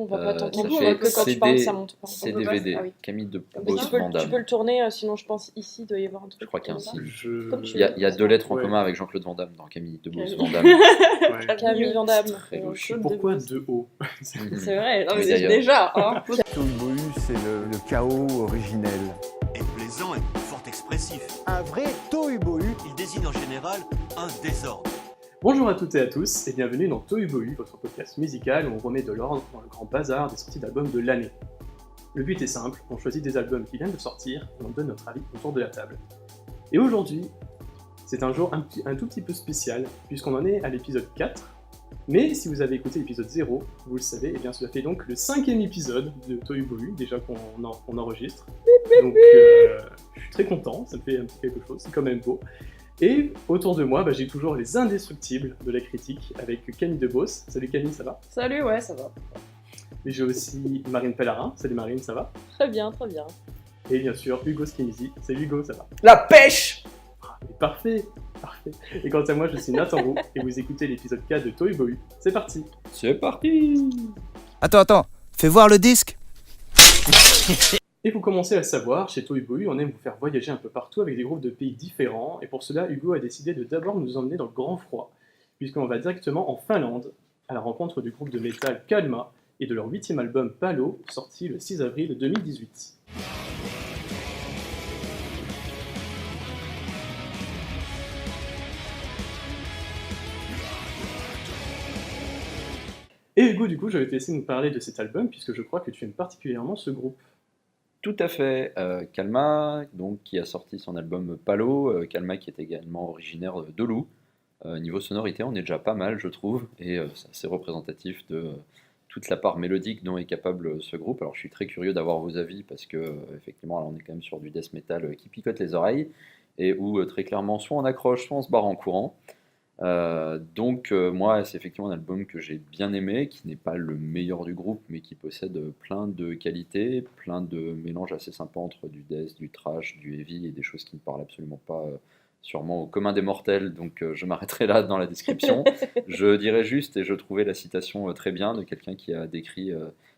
On va pas Ça t'entendre, fait que quand tu parles, CD, ça monte pas. c'est On peut pas- DVD. Ah oui. Camille de Mais Boss tu peux Vandame. le tourner, sinon je pense ici, il doit y avoir un truc. Je crois qu'il y a un comme ça. signe. Comme tu Il y a 2 lettres en Ouais. commun avec Jean-Claude Van Damme dans Camille de Boss Camille. Vandame. Ouais. Camille Van Damme. Très louche. Pourquoi 2 O? C'est vrai, non, Oui, mais d'ailleurs. déjà. Hein. Tohu-Bohu, c'est le chaos originel. est plaisant et fort expressif. Un vrai Tohu-Bohu. Il désigne en général un désordre. Bonjour à toutes et à tous, et bienvenue dans Tohu-Bohu, votre podcast musical où on remet de l'ordre dans le grand bazar des sorties d'albums de l'année. Le but est simple, on choisit des albums qui viennent de sortir et on donne notre avis autour de la table. Et aujourd'hui, c'est un jour un tout petit peu spécial, puisqu'on en est à l'épisode 4, mais si vous avez écouté l'épisode 0, vous le savez, et bien cela fait donc le 5e épisode de Tohu-Bohu, déjà qu'on enregistre. Donc je suis très content, ça me fait un petit quelque chose, c'est quand même beau. Et autour de moi, j'ai toujours les indestructibles de la critique avec Camille Deboss. Salut Camille, ça va? Salut, ouais, ça va. Et j'ai aussi Marine Pellarin. Salut Marine, ça va? Très bien, très bien. Et bien sûr Hugo Skinisi. Salut Hugo, ça va? La pêche! Et parfait, parfait. Et quant à moi, je suis Nathan Roux et vous écoutez l'épisode 4 de Tohu-Bohu. C'est parti! C'est parti. Attends, fais voir le disque. Et vous commencez à le savoir, chez Tohu-Bohu, on aime vous faire voyager un peu partout avec des groupes de pays différents, et pour cela, Hugo a décidé de d'abord nous emmener dans le grand froid, puisqu'on va directement en Finlande, à la rencontre du groupe de métal Kalma, et de leur 8e album Palo, sorti le 6 avril 2018. Et Hugo, du coup, je vais te laisser nous parler de cet album, puisque je crois que tu aimes particulièrement ce groupe. Tout à fait. Kalma, donc, qui a sorti son album Palo. Kalma qui est également originaire d'Oulu. Niveau sonorité, on est déjà pas mal, je trouve, et c'est assez représentatif de toute la part mélodique dont est capable ce groupe. Alors je suis très curieux d'avoir vos avis parce que effectivement là, on est quand même sur du death metal qui picote les oreilles et où très clairement soit on accroche, soit on se barre en courant. Moi c'est effectivement un album que j'ai bien aimé, qui n'est pas le meilleur du groupe mais qui possède plein de qualités, plein de mélanges assez sympas entre du death, du thrash, du heavy et des choses qui ne parlent absolument pas sûrement au commun des mortels, donc je m'arrêterai là dans la description. Je dirais juste, et je trouvais la citation très bien, de quelqu'un qui a décrit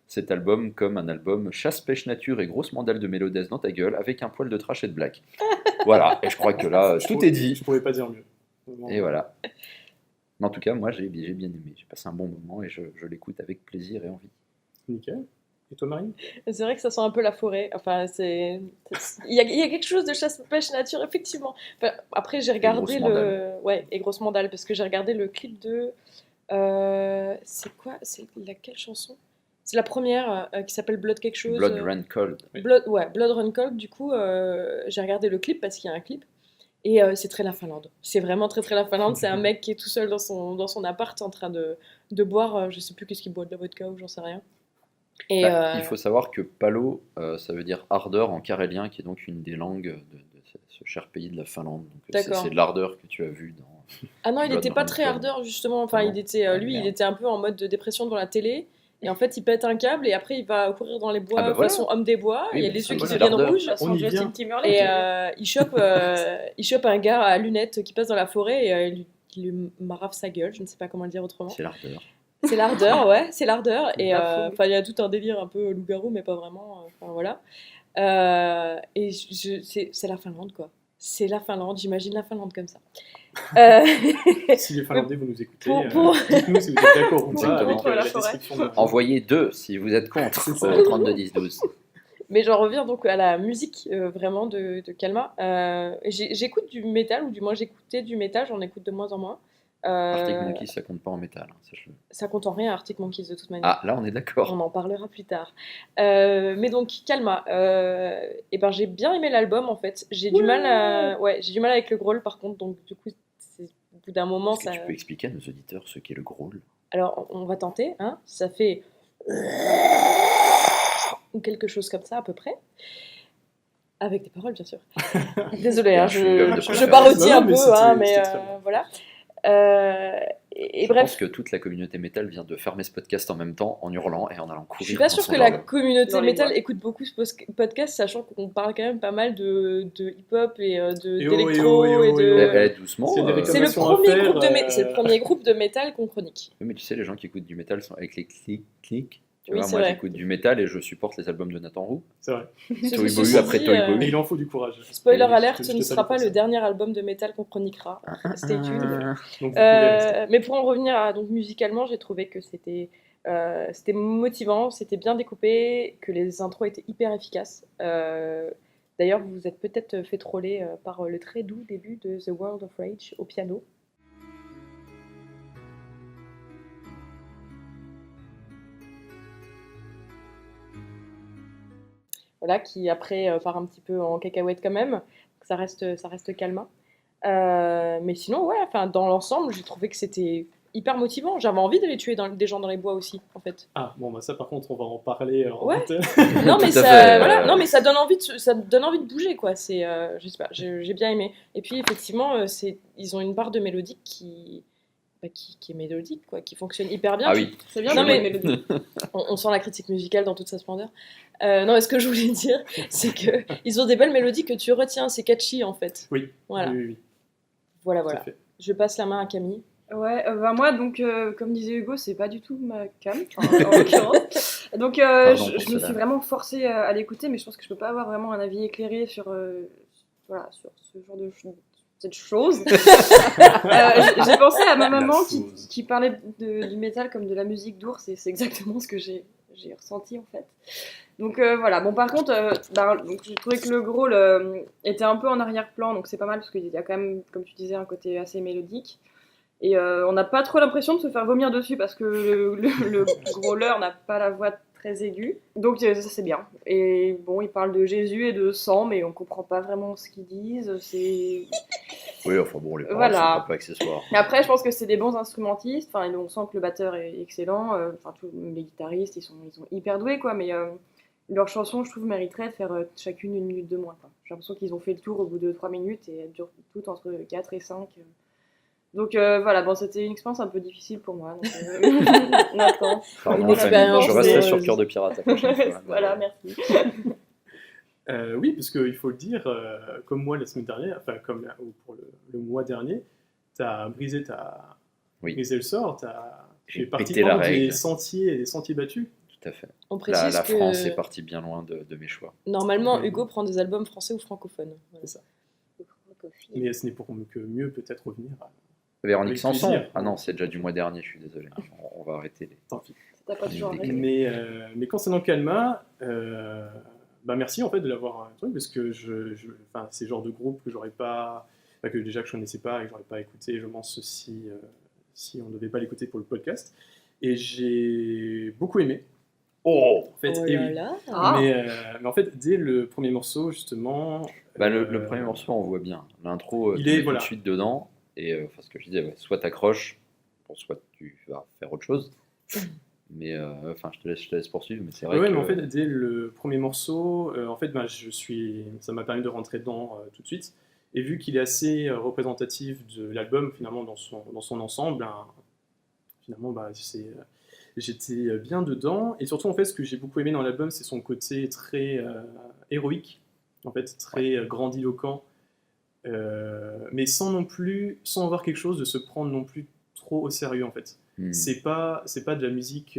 cet album comme un album chasse, pêche, nature et grosse mandale de mélodesse dans ta gueule avec un poil de trash et de black. Voilà, et je crois que là, tout est dit. Je pourrais pas dire mieux. Vraiment. Et voilà. Mais en tout cas, moi, j'ai bien aimé. J'ai passé un bon moment et je l'écoute avec plaisir et envie. Nickel. Et toi, Marine? C'est vrai que ça sent un peu la forêt. Enfin, il y a quelque chose de chasse-pêche nature, effectivement. Enfin, après, j'ai regardé Ouais, et grosse mandale, parce que j'ai regardé le clip de... c'est quoi? C'est laquelle chanson? C'est la première qui s'appelle Blood quelque chose. Blood Run Cold. Blood Run Cold, du coup, j'ai regardé le clip parce qu'il y a un clip. Et c'est très la Finlande. C'est vraiment très très la Finlande. C'est un mec qui est tout seul dans son appart en train de boire, je sais plus qu'est-ce qu'il boit, de la vodka ou j'en sais rien. Et il faut savoir que Palo, ça veut dire ardeur en carélien, qui est donc une des langues de ce cher pays de la Finlande. Donc c'est de l'ardeur que tu as vu dans... Ah non, il Blood n'était pas Run très Cold. ardeur, justement. Enfin, il était un peu en mode de dépression devant la télé. Et en fait, il pète un câble et après, il va courir dans les bois, façon homme des bois. Oui, il y a mais les ça, yeux qui c'est deviennent l'ardeur. rouges. On y vient. Et il chope un gars à lunettes qui passe dans la forêt et il lui marave sa gueule. Je ne sais pas comment le dire autrement. C'est l'ardeur. C'est l'ardeur, ouais, c'est l'ardeur. Et il y a tout un délire un peu loup-garou, mais pas vraiment. Enfin, voilà. C'est la Finlande, quoi. C'est la Finlande, j'imagine la Finlande comme ça. Si les Finlandais vous nous écoutez, pour- dites-nous si vous êtes d'accord ou pas Exactement. avec La la forêt. description de... Envoyez 2 si vous êtes contre C'est ça. au 32 10 12. Mais j'en reviens donc à la musique vraiment de Kalma. J'écoute du métal, ou du moins j'écoutais du métal, j'en écoute de moins en moins. Arctic Monkeys, ça compte pas en métal, hein, sache-le. Ça compte en rien, Arctic Monkeys, de toute manière. Ah, là on est d'accord. On en parlera plus tard. Mais donc Kalma, j'ai bien aimé l'album en fait. J'ai du mal avec le growl par contre, donc du coup au bout d'un moment Est-ce que tu peux expliquer à nos auditeurs ce qu'est le growl? Alors on va tenter, hein. Ça fait ou quelque chose comme ça à peu près. Avec des paroles, bien sûr. Désolée, hein, je parodie un Non, mais peu, c'était mais très bien. voilà. Je pense que toute la communauté métal vient de fermer ce podcast en même temps, en hurlant et en allant courir. Je suis pas sûre dans son que la jardin. communauté Dans les métal bois. écoute beaucoup ce podcast, sachant qu'on parle quand même pas mal de hip-hop et Et oh, d'électro et oh, et oh, et et oh. de... Doucement. C'est des C'est le réclamations à premier faire, groupe c'est le premier groupe de métal qu'on chronique. Oui, mais tu sais, les gens qui écoutent du métal sont avec les clics, Tu Oui, vois, c'est moi vrai. j'écoute du métal et je supporte les albums de Nathan Roux. C'est vrai. Toy Ceci Boy après dit, Toy Et Boy. il en faut du courage. Spoiler Et alert, je ce te ne salue sera pour pas ça. le dernier album de métal qu'on chroniquera. Stay tuned. Donc vous pouvez rester. Mais pour en revenir à, donc, musicalement, j'ai trouvé que c'était motivant, c'était bien découpé, que les intros étaient hyper efficaces. D'ailleurs, vous vous êtes peut-être fait troller par le très doux début de The World of Rage au piano. Voilà, qui après part un petit peu en cacahuète quand même. Ça reste calme. Mais sinon, ouais, enfin, dans l'ensemble, j'ai trouvé que c'était hyper motivant. J'avais envie d'aller tuer des gens dans les bois aussi, en fait. Ah, bon, bah ça par contre, on va en parler en Ouais. antenne. Non, mais Tout à ça, fait, voilà, non, mais ça donne envie ça donne envie de bouger, quoi. C'est, je sais pas, j'ai bien aimé. Et puis, effectivement, ils ont une part de mélodique qui est mélodique, quoi, qui fonctionne hyper bien. Ah oui. C'est bien Non, d'avoir mais- une mélodie. On sent la critique musicale dans toute sa splendeur. Non, mais ce que je voulais dire, c'est que ils ont des belles mélodies que tu retiens. C'est catchy, en fait. Oui. Voilà, Oui. voilà, Tout à voilà. fait. Je passe la main à Camille. Ouais, bah moi, donc, comme disait Hugo, c'est pas du tout ma cam, enfin, en l'occurrence. Donc, Pardon je pour me cela. suis vraiment forcée à l'écouter, mais je pense que je peux pas avoir vraiment un avis éclairé sur, voilà, sur ce genre de cette chose. J'ai pensé à ma La maman chose. qui parlait du métal comme de la musique d'ours, et c'est exactement ce que j'ai ressenti en fait. Donc voilà, bon par contre, donc, j'ai trouvé que le gros était un peu en arrière-plan, donc c'est pas mal parce qu'il y a quand même, comme tu disais, un côté assez mélodique. Et on n'a pas trop l'impression de se faire vomir dessus parce que le growler n'a pas la voix très aiguë. Donc ça c'est bien. Et bon, ils parlent de Jésus et de sang, mais on comprend pas vraiment ce qu'ils disent. C'est... Oui, enfin bon, les paroles Voilà. sont un peu accessoires. Mais après, je pense que c'est des bons instrumentistes. Enfin, on sent que le batteur est excellent. Enfin, tous les guitaristes, ils sont hyper doués, quoi. Mais leurs chansons, je trouve, mériteraient de faire chacune 1 minute de moins, quoi. J'ai l'impression qu'ils ont fait le tour au bout de 3 minutes et elles durent toutes entre 4 et 5. Donc voilà, bon, c'était une expérience un peu difficile pour moi. Donc, on attend. Pardon, Une expérience, je resterai mais- sur Cœur de Pirate la prochaine fois. Voilà, merci. Oui, parce qu'il faut le dire, comme moi la semaine dernière, enfin comme ou pour le mois dernier, t'as brisé Oui. brisé le sort, tu J'ai es parti pété la hors des règle. sentiers et des sentiers battus. Tout à fait. On La, précise la que France est partie bien loin de mes choix. normalement, Mhm. Hugo prend des albums français ou francophones. Voilà. C'est ça. Mais ce n'est pour que mieux peut-être revenir. Véronique Avec Sanson. plaisir. Ah non, c'est déjà du mois dernier, je suis désolé. On va arrêter les. Tant pis. T'as pas toujours Décalé. arrêté. Mais concernant Calma, bah merci en fait de l'avoir un truc parce que enfin, c'est le genre de groupe que j'aurais pas, que déjà que je connaissais pas et que j'aurais pas écouté, je pense si on devait pas l'écouter pour le podcast. Et j'ai beaucoup aimé. Oh En fait, Oh et là oui. là. Ah. Mais en fait, dès le premier morceau, justement. Bah, le premier morceau, on voit bien. L'intro, il tu est, mets voilà. tout de suite dedans. Et enfin, ce que je disais, ouais, soit t'accroches, bon, soit tu vas faire autre chose. Mais enfin, je te laisse poursuivre. Mais c'est vrai Ouais, que mais en fait, dès le premier morceau, en fait, bah, ça m'a permis de rentrer dedans tout de suite. Et vu qu'il est assez représentatif de l'album, finalement, dans son ensemble, hein, finalement, bah, j'étais bien dedans. Et surtout, en fait, ce que j'ai beaucoup aimé dans l'album, c'est son côté très héroïque, en fait, très grandiloquent, mais sans avoir quelque chose de se prendre non plus trop au sérieux, en fait. C'est pas de la musique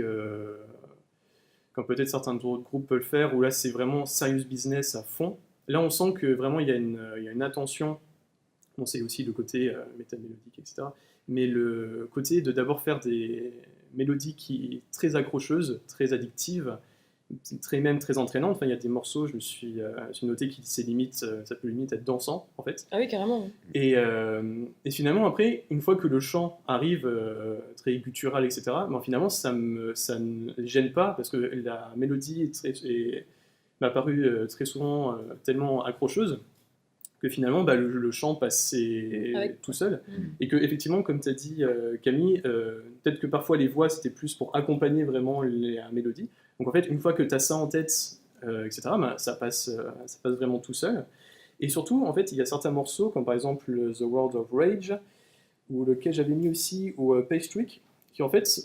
comme peut-être certains autres groupes peuvent le faire, où là c'est vraiment serious business à fond. Là on sent que vraiment il y a une attention, bon c'est aussi le côté métamélodique, etc. Mais le côté de d'abord faire des mélodies très accrocheuses, très addictives, même très entraînantes. Enfin il y a des morceaux, je me suis noté que ça peut limite être dansant en fait. Ah oui, carrément. Et finalement, après, une fois que le chant arrive très guttural, etc., ben, finalement, ça ne gêne pas parce que la mélodie m'a paru très souvent tellement accrocheuse que finalement, bah, le chant passait Avec- tout seul. Mm. Et que, effectivement, comme tu as dit, Camille, peut-être que parfois les voix, c'était plus pour accompagner vraiment la mélodie. Donc en fait, une fois que tu as ça en tête, etc., ben, ça passe vraiment tout seul. Et surtout, en fait, il y a certains morceaux, comme par exemple The World of Rage, ou lequel j'avais mis aussi, ou Page Trick, qui en fait, ça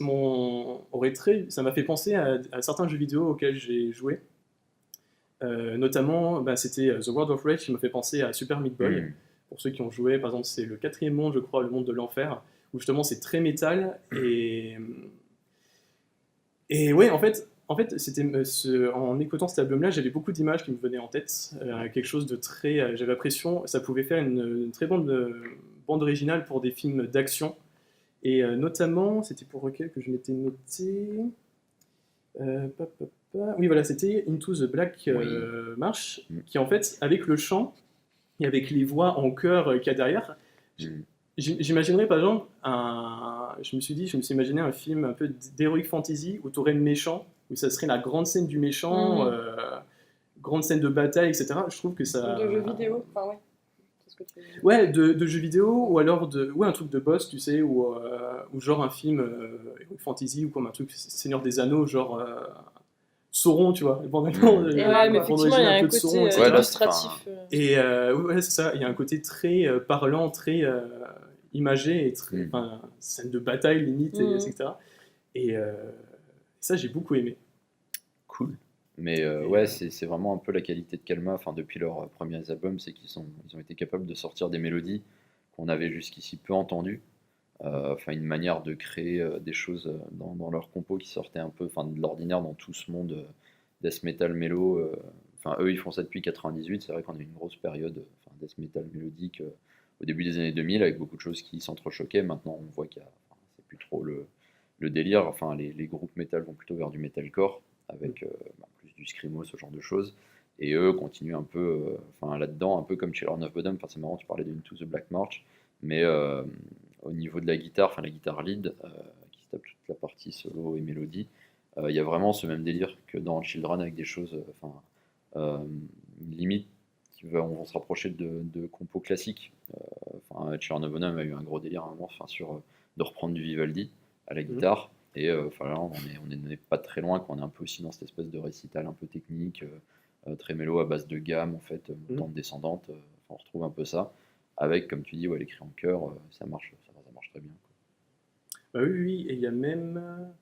m'a fait penser à certains jeux vidéo auxquels j'ai joué. Notamment, bah, c'était The World of Rage qui m'a fait penser à Super Meat Boy. Pour ceux qui ont joué, par exemple, c'est le 4e monde, je crois, le monde de l'enfer, où justement c'est très métal. Et ouais, en fait, En fait, en écoutant cet album-là, j'avais beaucoup d'images qui me venaient en tête. Quelque chose de très. J'avais l'impression ça pouvait faire une très bonne bande originale pour des films d'action. Et notamment, c'était pour lequel que je m'étais noté. Oui, voilà, c'était Into the Black March, qui en fait, avec le chant et avec les voix en chœur qu'il y a derrière, j'imaginerais par exemple je me suis imaginé un film un peu d'heroic fantasy où tu aurais le méchant, où ça serait la grande scène du méchant, grande scène de bataille, etc. Je trouve que ça. De jeux vidéo, enfin ouais. C'est ce que tu veux dire. Ouais, de jeux vidéo, ou alors un truc de boss, tu sais, ou genre un film heroic fantasy, ou comme un truc Seigneur des Anneaux, genre Sauron, tu vois. Ouais, mais effectivement, il y a un côté Sauron, illustratif. Et ouais, c'est ça, il y a un côté très parlant, très imagé, et très, scène de bataille limite, etc. Et ça, j'ai beaucoup aimé. Cool. Mais ouais, c'est vraiment un peu la qualité de Calma, enfin, depuis leurs premiers albums, c'est qu'ils ont été capables de sortir des mélodies qu'on avait jusqu'ici peu entendues. Enfin, une manière de créer des choses dans leur compo qui sortaient un peu de l'ordinaire dans tout ce monde death metal mélo. Enfin, eux, ils font ça depuis 98. C'est vrai qu'on a eu une grosse période death metal mélodique au début des années 2000 avec beaucoup de choses qui s'entrechoquaient. Maintenant, on voit c'est plus trop le délire. Enfin, les groupes metal vont plutôt vers du metalcore avec plus du screamo, ce genre de choses. Et eux continuent un peu là-dedans, un peu comme Children of Bodom. Enfin, c'est marrant, tu parlais de Into the Black March, mais au niveau de la guitare lead, qui se tape toute la partie solo et mélodie, il y a vraiment ce même délire que dans Children avec des choses, limite, on va se rapprocher de compos classiques. Children of Bodom a eu un gros délire à un moment sur de reprendre du Vivaldi à la guitare, et là on n'est pas très loin, qu'on est un peu aussi dans cette espèce de récital un peu technique, très mélo à base de gamme, en fait, montante, descendante, on retrouve un peu ça. Avec, comme tu dis, l'écrit en chœur, ça marche très bien. Bah oui, et il y a même...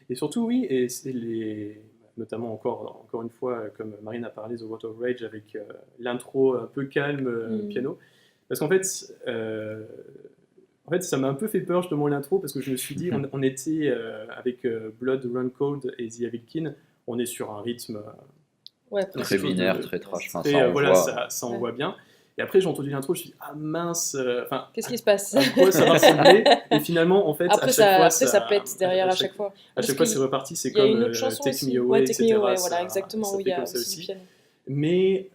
Et surtout, oui, et c'est notamment encore une fois, comme Marine a parlé, The Water of Rage, avec l'intro un peu calme, piano. Parce qu'en fait, ça m'a un peu fait peur, justement, l'intro, parce que je me suis dit, on était avec Blood Run Cold et The Avilkin, on est sur un rythme... très binaire, très trash. Ça envoie bien. Et après, j'ai entendu l'intro, je me suis dit, ah mince, qu'est-ce qui se passe? À quoi ça va ressembler? Et finalement, en fait, après, ça pète derrière à chaque fois. À chaque fois, c'est reparti, c'est comme Take Me Away, etc. Voilà, exactement, où il y a aussi du piano. Mais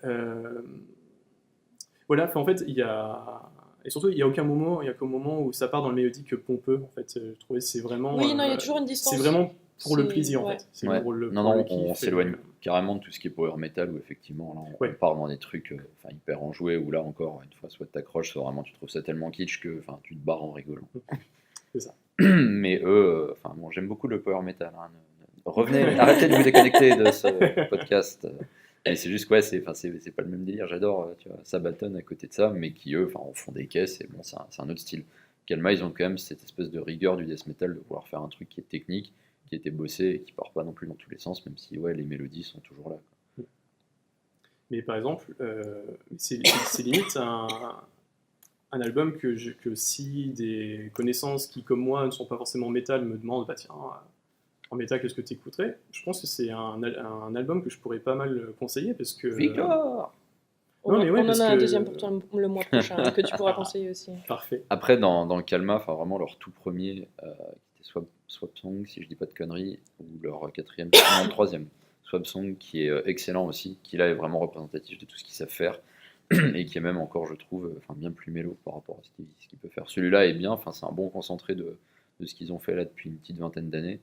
voilà, en fait, il y a... Et surtout, il n'y a aucun moment où ça part dans le mélodique pompeux, en fait. Je trouvais que c'est vraiment... Oui, non, il y a toujours une distance. C'est vraiment pour le plaisir, en fait. C'est pour le on s'éloigne carrément de tout ce qui est power metal, où effectivement, là, on part dans des trucs hyper enjoués, où là encore, une fois, soit t'accroches, soit vraiment tu trouves ça tellement kitsch que tu te barres en rigolant. C'est ça. Mais eux, j'aime beaucoup le power metal. Revenez, arrêtez de vous déconnecter de ce podcast. Et c'est juste c'est pas le même délire. J'adore, tu vois, Sabaton à côté de ça, mais qui eux, en font des caisses, et bon, c'est un autre style. Calma, ils ont quand même cette espèce de rigueur du death metal de vouloir faire un truc qui est technique, qui était bossé et qui part pas non plus dans tous les sens, même si les mélodies sont toujours là, quoi. Mais par exemple, c'est limite un album que si des connaissances qui, comme moi, ne sont pas forcément métal, me demandent, tiens, en métal, qu'est-ce que tu écouterais? Je pense que c'est un album que je pourrais pas mal conseiller, parce que... Victor on en a un deuxième pour toi le mois prochain, que tu pourras conseiller aussi. Parfait. Après, dans le Calma, vraiment leur tout premier, qui était Swap Song, si je dis pas de conneries, ou leur troisième, Swap Song, qui est excellent aussi, qui là est vraiment représentatif de tout ce qu'ils savent faire, et qui est même encore, je trouve, bien plus mélo par rapport à ce qu'il peut faire. Celui-là est bien, c'est un bon concentré de ce qu'ils ont fait là depuis une petite vingtaine d'années,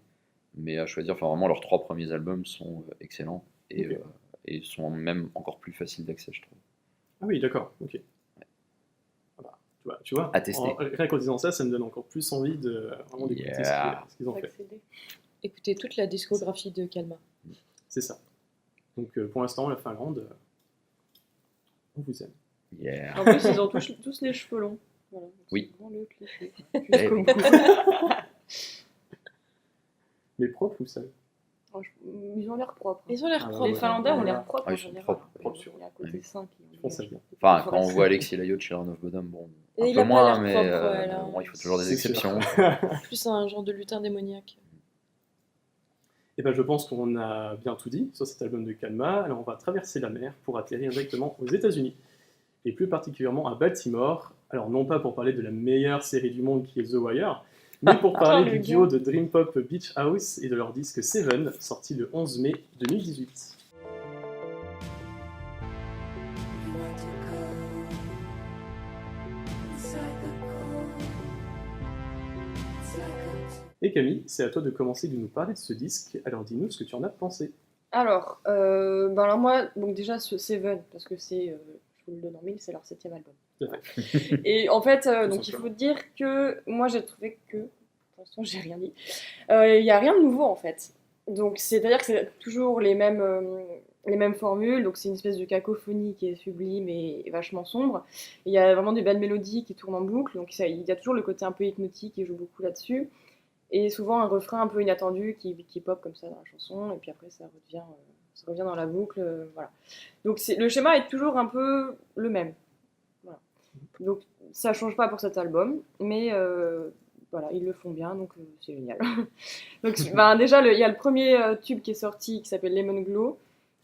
mais à choisir, vraiment leurs 3 premiers albums sont excellents, et sont même encore plus faciles d'accès, je trouve. Ah oui, d'accord, ok. Tu vois, à tester. Rien qu'en disant ça, ça me donne encore plus envie de vraiment d'écouter ce qu'ils ont fait. Écoutez toute la discographie de Calma. C'est ça. Donc pour l'instant, la Finlande, on vous aime. Yeah. En plus, ils ont tous les cheveux longs. Voilà, oui. C'est vraiment le cliché. Mais propres ou sales? Ils ont l'air propres. Ils ont l'air propres. Les Finlandais ont l'air propres. Ils sont propres. Il y a à côté 5 Ils font ça bien. Quand on voit Alexis Layo de Children of Bodom, un peu moins, mais il faut toujours des exceptions. Plus un genre de lutin démoniaque. Et ben je pense qu'on a bien tout dit sur cet album de Kalma. Alors on va traverser la mer pour atterrir directement aux États-Unis, et plus particulièrement à Baltimore. Alors non pas pour parler de la meilleure série du monde qui est The Wire, mais pour parler du duo de Dream Pop Beach House et de leur disque Seven, sorti le 11 mai 2018. Et Camille, c'est à toi de commencer de nous parler de ce disque, alors dis-nous ce que tu en as pensé. Alors, alors moi, donc déjà ce Seven, parce que c'est, je vous le donne en mille, c'est leur 7e album. Tout à fait. Et en fait, donc il simplement. faut dire que moi j'ai trouvé que, pour l'instant j'ai rien dit, il n'y a rien de nouveau en fait. Donc c'est-à-dire que c'est toujours les mêmes formules, donc c'est une espèce de cacophonie qui est sublime et vachement sombre. Il y a vraiment des belles mélodies qui tournent en boucle, donc il y a toujours le côté un peu hypnotique qui joue beaucoup là-dessus. Et souvent un refrain un peu inattendu qui pop comme ça dans la chanson, et puis après ça revient dans la boucle, voilà. Donc le schéma est toujours un peu le même. Voilà. Donc ça change pas pour cet album, mais voilà, ils le font bien, donc c'est génial. Donc déjà, il y a le premier tube qui est sorti qui s'appelle Lemon Glow,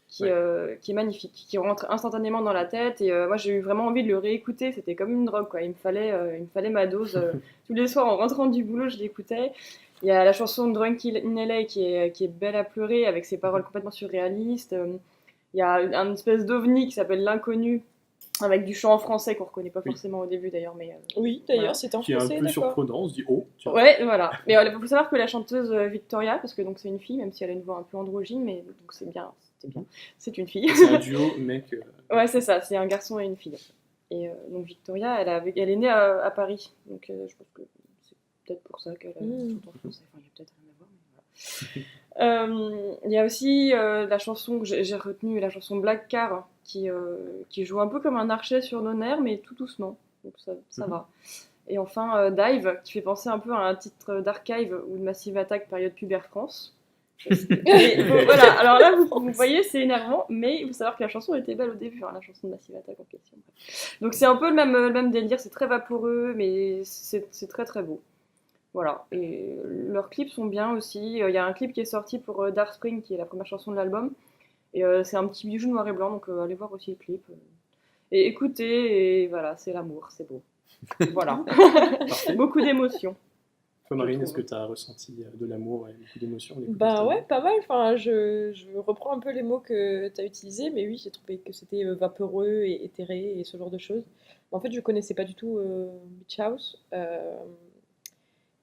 qui est magnifique, qui rentre instantanément dans la tête, et moi j'ai eu vraiment envie de le réécouter, c'était comme une drogue, quoi. Il me fallait ma dose. Tous les soirs en rentrant du boulot, je l'écoutais. Il y a la chanson Drunk in LA qui est belle à pleurer, avec ses paroles complètement surréalistes. Il y a un espèce d'ovni qui s'appelle L'Inconnu, avec du chant en français qu'on reconnaît pas forcément au début d'ailleurs, mais Oui, d'ailleurs, voilà. c'était en Qui est un français, peu d'accord. surprenant, on se dit oh, tiens. Ouais, voilà. Mais il faut savoir que la chanteuse Victoria, parce que donc c'est une fille, même si elle a une voix un peu androgyne, mais donc c'était bien, c'est une fille. C'est un duo, mec. Ouais, c'est ça, c'est un garçon et une fille. Et donc Victoria, elle est née à Paris, donc je pense que c'est peut-être pour ça qu'elle chante en français. Enfin, il y a peut-être rien à voir, mais voilà. Il y a aussi la chanson que j'ai retenue, la chanson Black Car, qui joue un peu comme un archet sur nos nerfs, mais tout doucement, donc ça va. Et enfin Dive, qui fait penser un peu à un titre d'Archive ou de Massive Attack période Pubère France. Et voilà, alors là vous voyez, c'est énervant, mais il faut savoir que la chanson était belle au début, hein, la chanson de Massive Attack en question. Donc c'est un peu le même délire, c'est très vaporeux, mais c'est très très beau. Voilà, et leurs clips sont bien aussi. Il y a un clip qui est sorti pour Dark Spring, qui est la première chanson de l'album, et c'est un petit bijou noir et blanc, donc allez voir aussi le clip. Et écoutez, et voilà, c'est l'amour, c'est beau. Voilà, beaucoup d'émotions. Toi, Marine, est-ce que tu as ressenti de l'amour et beaucoup d'émotions? Bah ouais, pas mal. Enfin, je reprends un peu les mots que tu as utilisés, mais oui, j'ai trouvé que c'était vaporeux et éthéré et ce genre de choses. En fait, je connaissais pas du tout Beach House.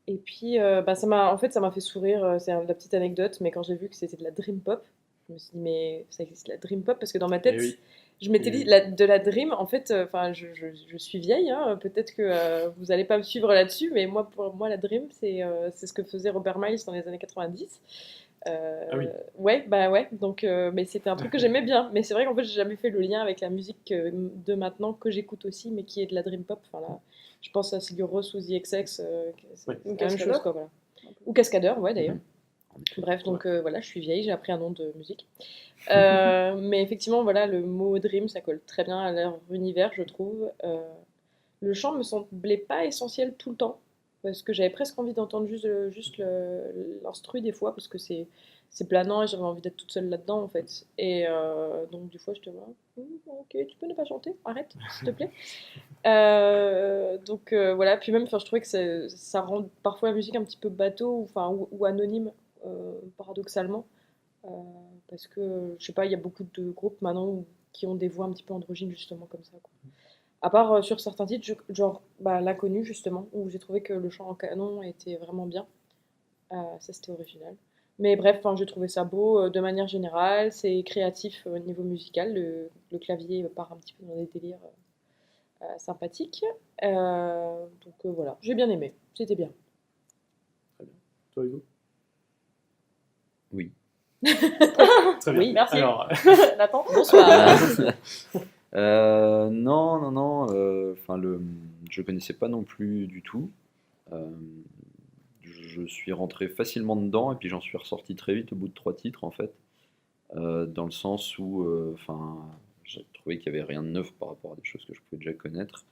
Et puis, bah, en fait, ça m'a fait sourire. C'est la petite anecdote, mais quand j'ai vu que c'était de la dream pop, je me suis dit, mais ça existe la dream pop? Parce que dans ma tête, oui. je m'étais dit, de la dream, en fait, enfin, je suis vieille, hein, peut-être que vous n'allez pas me suivre là-dessus, mais moi, pour moi, la dream, c'est ce que faisait Robert Miles dans les années 90. Ah oui. Ouais, bah ouais, donc, mais c'était un truc que j'aimais bien. Mais c'est vrai qu'en fait, j'ai jamais fait le lien avec la musique de maintenant que j'écoute aussi, mais qui est de la dream pop. Enfin, là, je pense à Sigur Rós ou The XX, c'est Ouais. la même chose, quoi, voilà. Ou Cascadeur, ouais, d'ailleurs. Bref, donc voilà, je suis vieille, j'ai appris un nom de musique. Mais effectivement, voilà, le mot dream, ça colle très bien à leur univers, je trouve. Le chant me semblait pas essentiel tout le temps, parce que j'avais presque envie d'entendre juste l'instru des fois, parce que c'est planant et j'avais envie d'être toute seule là-dedans, en fait. Et donc, du fois, je te vois, ok, tu peux ne pas chanter, arrête, s'il te plaît. Donc voilà, puis même, je trouvais que ça rend parfois la musique un petit peu bateau, ou anonyme, paradoxalement. Parce que, je sais pas, il y a beaucoup de groupes maintenant qui ont des voix un petit peu androgynes, justement, comme ça, quoi. À part sur certains titres, genre L'Inconnu, justement, où j'ai trouvé que le chant en canon était vraiment bien. Ça, c'était original. Mais bref, j'ai trouvé ça beau de manière générale. C'est créatif au niveau musical. Le clavier part un petit peu dans des délires sympathiques. Donc voilà, j'ai bien aimé. C'était bien. Très bien. Toi, Hugo? Oui. Très bien. Oui, merci. Alors, Nathan, Bonsoir. Non. Je connaissais pas non plus du tout. Je suis rentré facilement dedans et puis j'en suis ressorti très vite au bout de 3 titres en fait. Dans le sens où, j'ai trouvé qu'il y avait rien de neuf par rapport à des choses que je pouvais déjà connaître.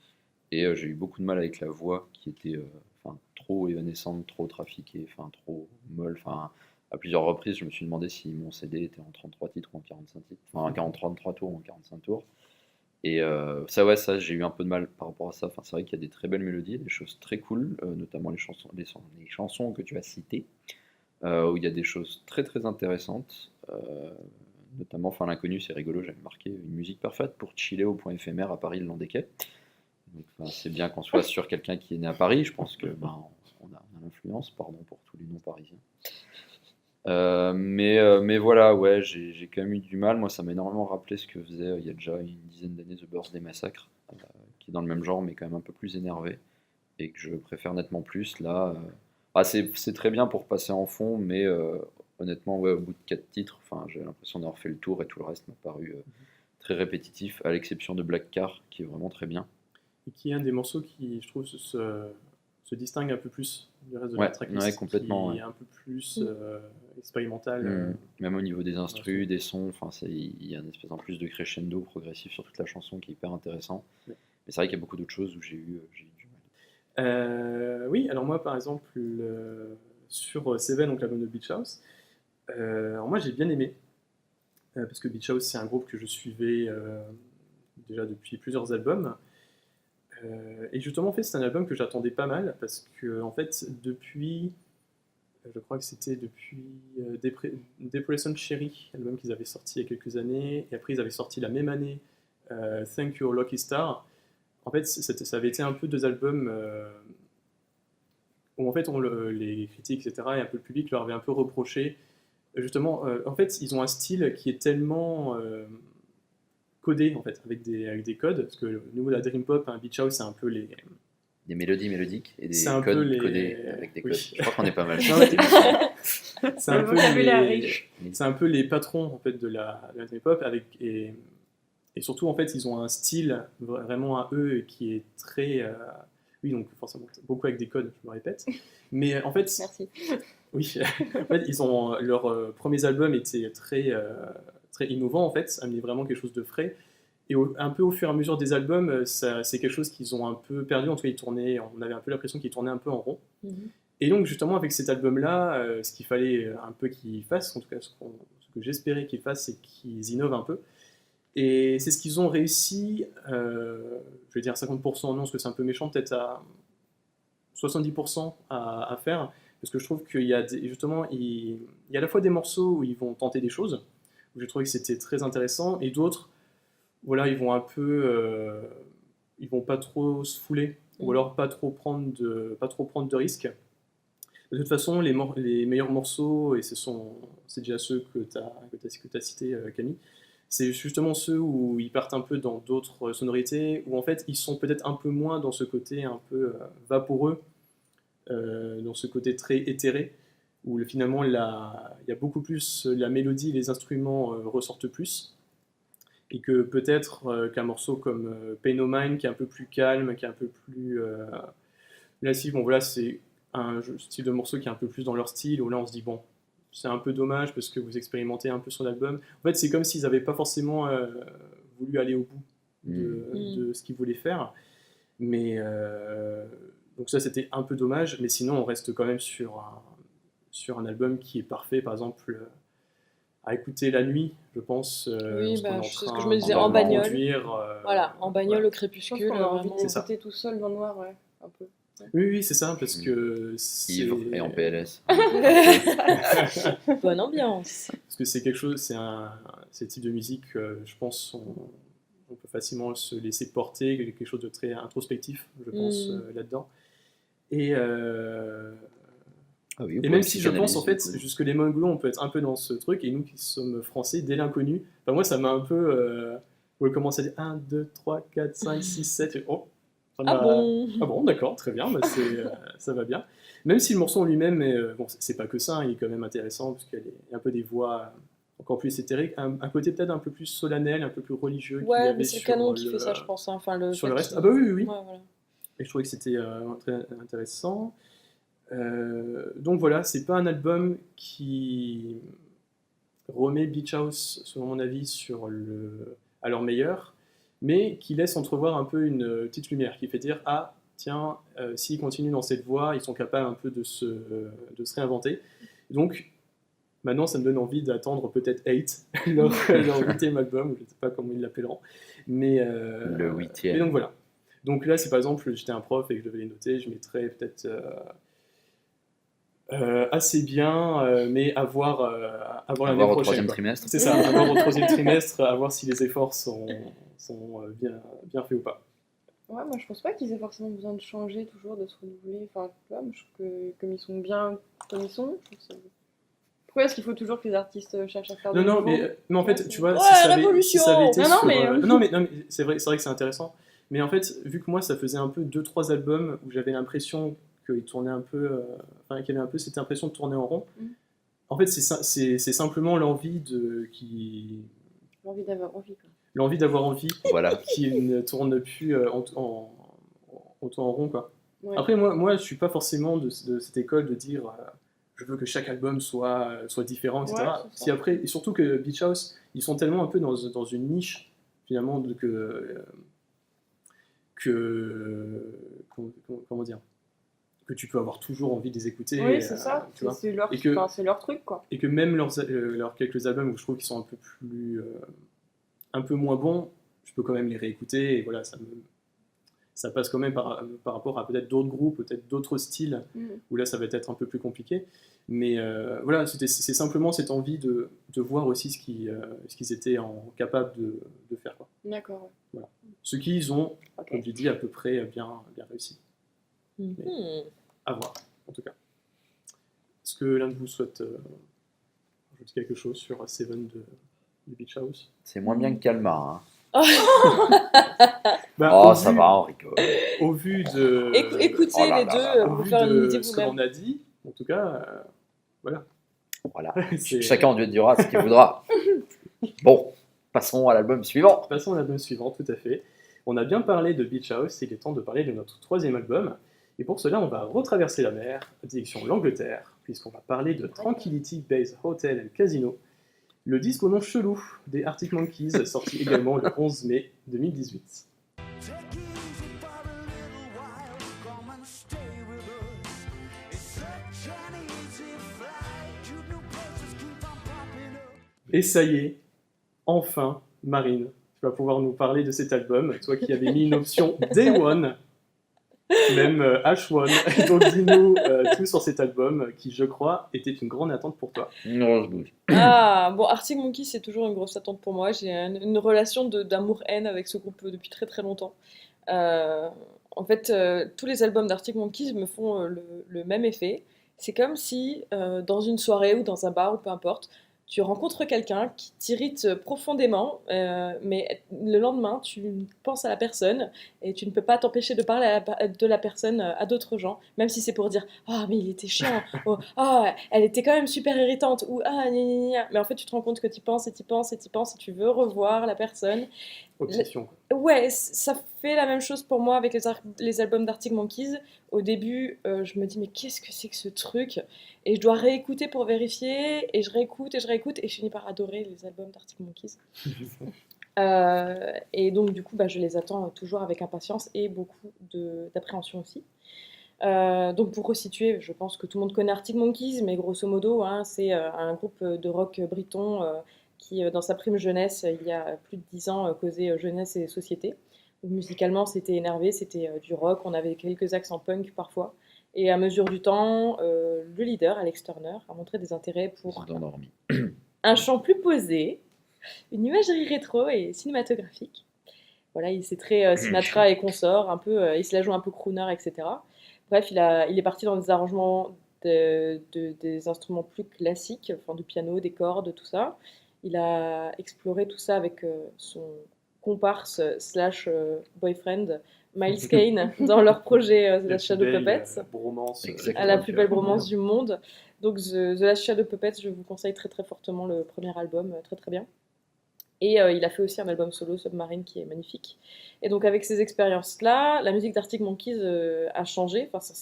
Et j'ai eu beaucoup de mal avec la voix qui était trop évanescente, trop trafiquée, trop molle. à plusieurs reprises, je me suis demandé si mon CD était en 33 titres ou en 45 titres, enfin en 33 tours ou en 45 tours. Et ça, j'ai eu un peu de mal par rapport à ça. Enfin, c'est vrai qu'il y a des très belles mélodies, des choses très cool, notamment les chansons que tu as citées, où il y a des choses très très intéressantes. Notamment, enfin, l'inconnu, c'est rigolo, j'avais marqué une musique parfaite pour chiller au point éphémère à Paris le long des quais. Donc, c'est bien qu'on soit sur quelqu'un qui est né à Paris. Je pense que on a l'influence, pardon pour tous les noms parisiens. Mais voilà, ouais, j'ai quand même eu du mal. Moi, ça m'a énormément rappelé ce que faisait il y a déjà une dizaine d'années The Birthday Massacre, qui est dans le même genre, mais quand même un peu plus énervé, et que je préfère nettement plus. Là, c'est très bien pour passer en fond, mais honnêtement, ouais, au bout de 4 titres, enfin, j'ai l'impression d'avoir fait le tour, et tout le reste m'a paru très répétitif, à l'exception de Black Car, qui est vraiment très bien. Et qui est un des morceaux qui, je trouve, se distingue un peu plus du reste de Ouais, la tracklist, ouais, complètement, qui est ouais. un peu plus expérimental. Même au niveau des instrus, des sons, enfin, il y a une espèce en plus de crescendo progressif sur toute la chanson qui est hyper intéressant. Ouais. Mais c'est vrai qu'il y a beaucoup d'autres choses où j'ai eu du mal. Oui, alors moi par exemple, sur Seven, donc l'album de Beach House, alors moi j'ai bien aimé, parce que Beach House c'est un groupe que je suivais déjà depuis plusieurs albums. Et justement, en fait, c'est un album que j'attendais pas mal, parce que, en fait, depuis, je crois que c'était depuis Depression Cherry, album qu'ils avaient sorti il y a quelques années, et après ils avaient sorti la même année Thank You Lucky Star. En fait, ça avait été un peu 2 albums où, en fait, les critiques, etc., et un peu le public leur avait un peu reproché. Justement, en fait, ils ont un style qui est tellement codé, en fait, avec des codes, parce que au niveau de la Dream Pop, un Beach House, c'est un peu Des mélodies mélodiques et des C'est un peu codes les- codés avec des oui. codes. Je crois qu'on est pas mal. Non, mais- c'est un Le peu vocabulaire les, riche. c'est un peu les patrons en fait de la Dream Pop et surtout en fait ils ont un style vraiment à eux qui est très oui donc forcément beaucoup avec des codes, je me répète, mais en fait Merci. oui en fait ils ont leurs premiers albums étaient très innovants, en fait, amenaient vraiment quelque chose de frais. Et un peu au fur et à mesure des albums, c'est quelque chose qu'ils ont un peu perdu. En tout cas, on avait un peu l'impression qu'ils tournaient un peu en rond. Et donc, justement, avec cet album-là, ce qu'il fallait un peu qu'ils fassent, en tout cas ce que j'espérais qu'ils fassent, c'est qu'ils innovent un peu. Et c'est ce qu'ils ont réussi, je vais dire 50%, non, parce que c'est un peu méchant, peut-être à 70% à faire. Parce que je trouve qu'il y a justement, il y a à la fois des morceaux où ils vont tenter des choses, où j'ai trouvé que c'était très intéressant, et d'autres, voilà, ils vont un peu, ils vont pas trop se fouler, ou alors pas trop prendre de risques. De toute façon, les meilleurs morceaux, et c'est déjà ceux que tu as cités, Camille, c'est justement ceux où ils partent un peu dans d'autres sonorités, où en fait ils sont peut-être un peu moins dans ce côté un peu vaporeux, dans ce côté très éthéré, où finalement il y a beaucoup plus la mélodie, les instruments ressortent plus. Et que peut-être qu'un morceau comme Pain No Mind, qui est un peu plus calme, qui est un peu plus lassif, bon voilà, c'est un style de morceau qui est un peu plus dans leur style, où là on se dit bon, c'est un peu dommage parce que vous expérimentez un peu sur l'album. En fait, c'est comme s'ils n'avaient pas forcément voulu aller au bout de ce qu'ils voulaient faire. Mais donc ça, c'était un peu dommage, mais sinon on reste quand même sur un album qui est parfait, par exemple. À écouter la nuit, je pense. Oui, lorsqu'on est c'est ce train que je me disais, de en bagnole. conduire, Voilà, en bagnole ouais. au Je pense crépuscule, qu'on a envie vraiment. de C'est ça. l'écouter tout seul dans le noir, ouais, un peu. Oui, c'est ça, parce que Ivre et en PLS. Bonne ambiance. Parce que c'est quelque chose, c'est ce type de musique, je pense, on peut facilement se laisser porter, quelque chose de très introspectif, je pense, là-dedans. Et Ah oui, Et même si je pense, en fait, jusque les Mongols, on peut être un peu dans ce truc, et nous qui sommes français, dès l'inconnu, enfin, moi ça m'a un peu. Où elle commence à dire 1, 2, 3, 4, 5, 6, 7, et oh ça Ah m'a- bon Ah bon, d'accord, très bien, bah ça va bien. Même si le morceau en lui-même, bon, c'est pas que ça, hein, il est quand même intéressant, parce qu'il y a un peu des voix encore plus éthériques, un côté peut-être un peu plus solennel, un peu plus religieux. qu'il y Ouais, avait mais c'est le sur canon qui fait ça, je pense. Hein. Enfin, sur le fait reste. qu'il- Ah bah oui, oui, oui. Ouais, voilà. Et je trouvais que c'était très intéressant. Donc voilà, c'est pas un album qui remet Beach House, selon mon avis, à leur meilleur, mais qui laisse entrevoir un peu une petite lumière, qui fait dire ah tiens, s'ils continuent dans cette voie, ils sont capables un peu de se réinventer. Donc Maintenant, ça me donne envie d'attendre peut-être 8, leur 8e album, je ne sais pas comment ils l'appelleront. Mais, Le 8e. mais donc voilà. Donc là, si par exemple j'étais un prof et que je devais les noter, je mettrais peut-être assez bien, mais à voir l'année Voir au prochaine. 3e Quoi. trimestre. C'est ça, à voir au 3e trimestre, à voir si les efforts sont bien faits ou pas. Ouais, moi je pense pas qu'ils aient forcément besoin de changer toujours, de se renouveler. Enfin, tu vois, moi, je trouve que comme ils sont bien comme ils sont, je trouve que pourquoi est-ce qu'il faut toujours que les artistes cherchent à faire Non, de non, nouveau mais en fait, tu vois, Ouais, si révolution. ça avait été Non, non, sur, mais, non, mais c'est vrai que c'est intéressant. Mais en fait, vu que moi, ça faisait un peu 2-3 albums où j'avais l'impression qu'ils tournaient un peu, enfin, qu'il y avait un peu cette impression de tourner en rond. Mm. En fait, c'est simplement l'envie L'envie d'avoir envie, quoi. Voilà. qui ne tourne plus en rond, quoi. Ouais. Après, moi, je suis pas forcément de cette école de dire je veux que chaque album soit différent, etc. Ouais, c'est ça. Si après, et surtout que Beach House, ils sont tellement un peu dans une niche, finalement, comment dire, que tu peux avoir toujours envie de les écouter. Oui, c'est ça, tu vois. c'est leur, Et que- c'est leur truc, quoi. Et que même leurs quelques albums où je trouve qu'ils sont un peu un peu moins bons, je peux quand même les réécouter, et voilà, ça passe quand même par rapport à peut-être d'autres groupes, peut-être d'autres styles, où là ça va être un peu plus compliqué. Mais voilà, c'est simplement cette envie de voir aussi ce qu'ils étaient capables de faire, quoi. D'accord. Voilà. Ce qu'ils ont, Ok. comme tu dis, à peu près bien réussi. Mhm. À voir, en tout cas. Est-ce que l'un de vous souhaite rajouter quelque chose sur Seven de Beach House? C'est moins bien que Calmar. Hein. Bah, Oh, au ça vu- va, on rigole. Au vu de... Écoutez Oh là les là deux là là. au pour vu faire une idée de ce que l'on vous-même. a dit, en tout cas, voilà. Voilà. C'est- Chacun en Dieu dira ce qu'il voudra. Bon, passons à l'album suivant. Passons à l'album suivant, tout à fait. On a bien parlé de Beach House, il est temps de parler de notre 3e album. Et pour cela, on va retraverser la mer, direction l'Angleterre, puisqu'on va parler de Tranquility Base Hotel and Casino, le disque au nom chelou des Arctic Monkeys, sorti également le 11 mai 2018. Et ça y est, enfin, Marine, tu vas pouvoir nous parler de cet album, toi qui avais mis une option Day One, même H1. Donc dis-nous tout sur cet album qui, je crois, était une grande attente pour toi. Une grosse bouche. Ah, bon, Arctic Monkeys, c'est toujours une grosse attente pour moi. J'ai une relation d'amour-haine avec ce groupe depuis très très longtemps. En fait, tous les albums d'Arctic Monkeys me font le même effet. C'est comme si, dans une soirée ou dans un bar ou peu importe, tu rencontres quelqu'un qui t'irrite profondément, mais le lendemain, tu penses à la personne et tu ne peux pas t'empêcher de parler de la personne à d'autres gens, même si c'est pour dire ah, mais il était chiant, oh, ah, elle était quand même super irritante, ou ah, gna gna gna. Mais en fait, tu te rends compte que tu penses et tu penses et tu penses et tu veux revoir la personne. Obsession, quoi. Ouais, ça fait la même chose pour moi avec les albums d'Arctic Monkeys. Au début, je me dis, mais qu'est-ce que c'est que ce truc? Et je dois réécouter pour vérifier, et je réécoute, et je finis par adorer les albums d'Arctic Monkeys. Et donc, du coup, je les attends toujours avec impatience et beaucoup d'appréhension aussi. Donc, pour resituer, je pense que tout le monde connaît Arctic Monkeys, mais grosso modo, hein, c'est un groupe de rock briton qui, dans sa prime jeunesse, il y a plus de 10 ans, causait jeunesse et société. Donc, musicalement, c'était énervé, c'était du rock, on avait quelques accents punk parfois. Et à mesure du temps, le leader, Alex Turner, a montré des intérêts pour Endormi. un chant plus posé, une imagerie rétro et cinématographique. Voilà, c'est très Sinatra et consorts, un peu, il se la joue un peu crooner, etc. Bref, il est parti dans des arrangements des instruments plus classiques, enfin du piano, des cordes, tout ça. Il a exploré tout ça avec son comparse / boyfriend Miles Kane dans leur projet The Last Shadow Puppets, Bromance, Exactement. à la plus belle bromance du monde. Donc The Last Shadow Puppets, je vous conseille très très fortement le premier album, très très bien. Et il a fait aussi un album solo, Submarine, qui est magnifique. Et donc avec ces expériences-là, la musique d'Arctic Monkeys a changé, enfin ça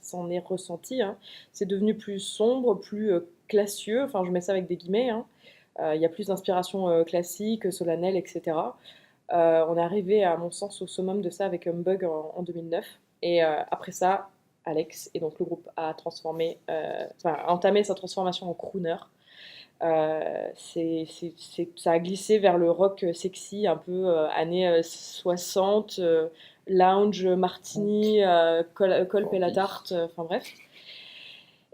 s'en est ressenti, hein. C'est devenu plus sombre, plus classieux, enfin je mets ça avec des guillemets, hein. Il y a plus d'inspiration classique, solennelle, etc. On est arrivé, à mon sens, au summum de ça avec Humbug en 2009. Et après ça, Alex, et donc le groupe a entamé sa transformation en crooner. Ça a glissé vers le rock sexy, un peu années 60, lounge, martini, colp et la tarte, enfin bref.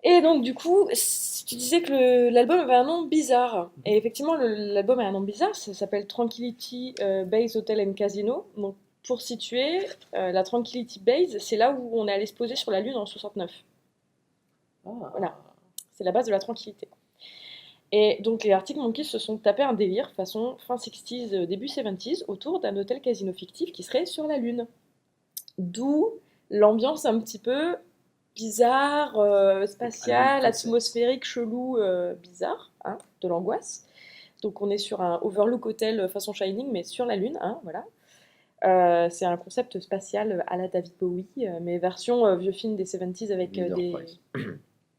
Et donc du coup, tu disais que l'album avait un nom bizarre. Et effectivement, l'album a un nom bizarre, ça s'appelle Tranquility Base Hotel and Casino. Donc pour situer, la Tranquility Base, c'est là où on est allé se poser sur la Lune en 69. Voilà, c'est la base de la tranquillité. Et donc les Arctic Monkeys se sont tapés un délire façon fin 60s, début 70s autour d'un hôtel casino fictif qui serait sur la Lune. D'où l'ambiance un petit peu bizarre, spatiale, atmosphérique, chelou, bizarre, hein, de l'angoisse. Donc on est sur un overlook hôtel façon Shining, mais sur la Lune, hein, voilà. C'est un concept spatial à la David Bowie, mais version vieux film des 70s avec des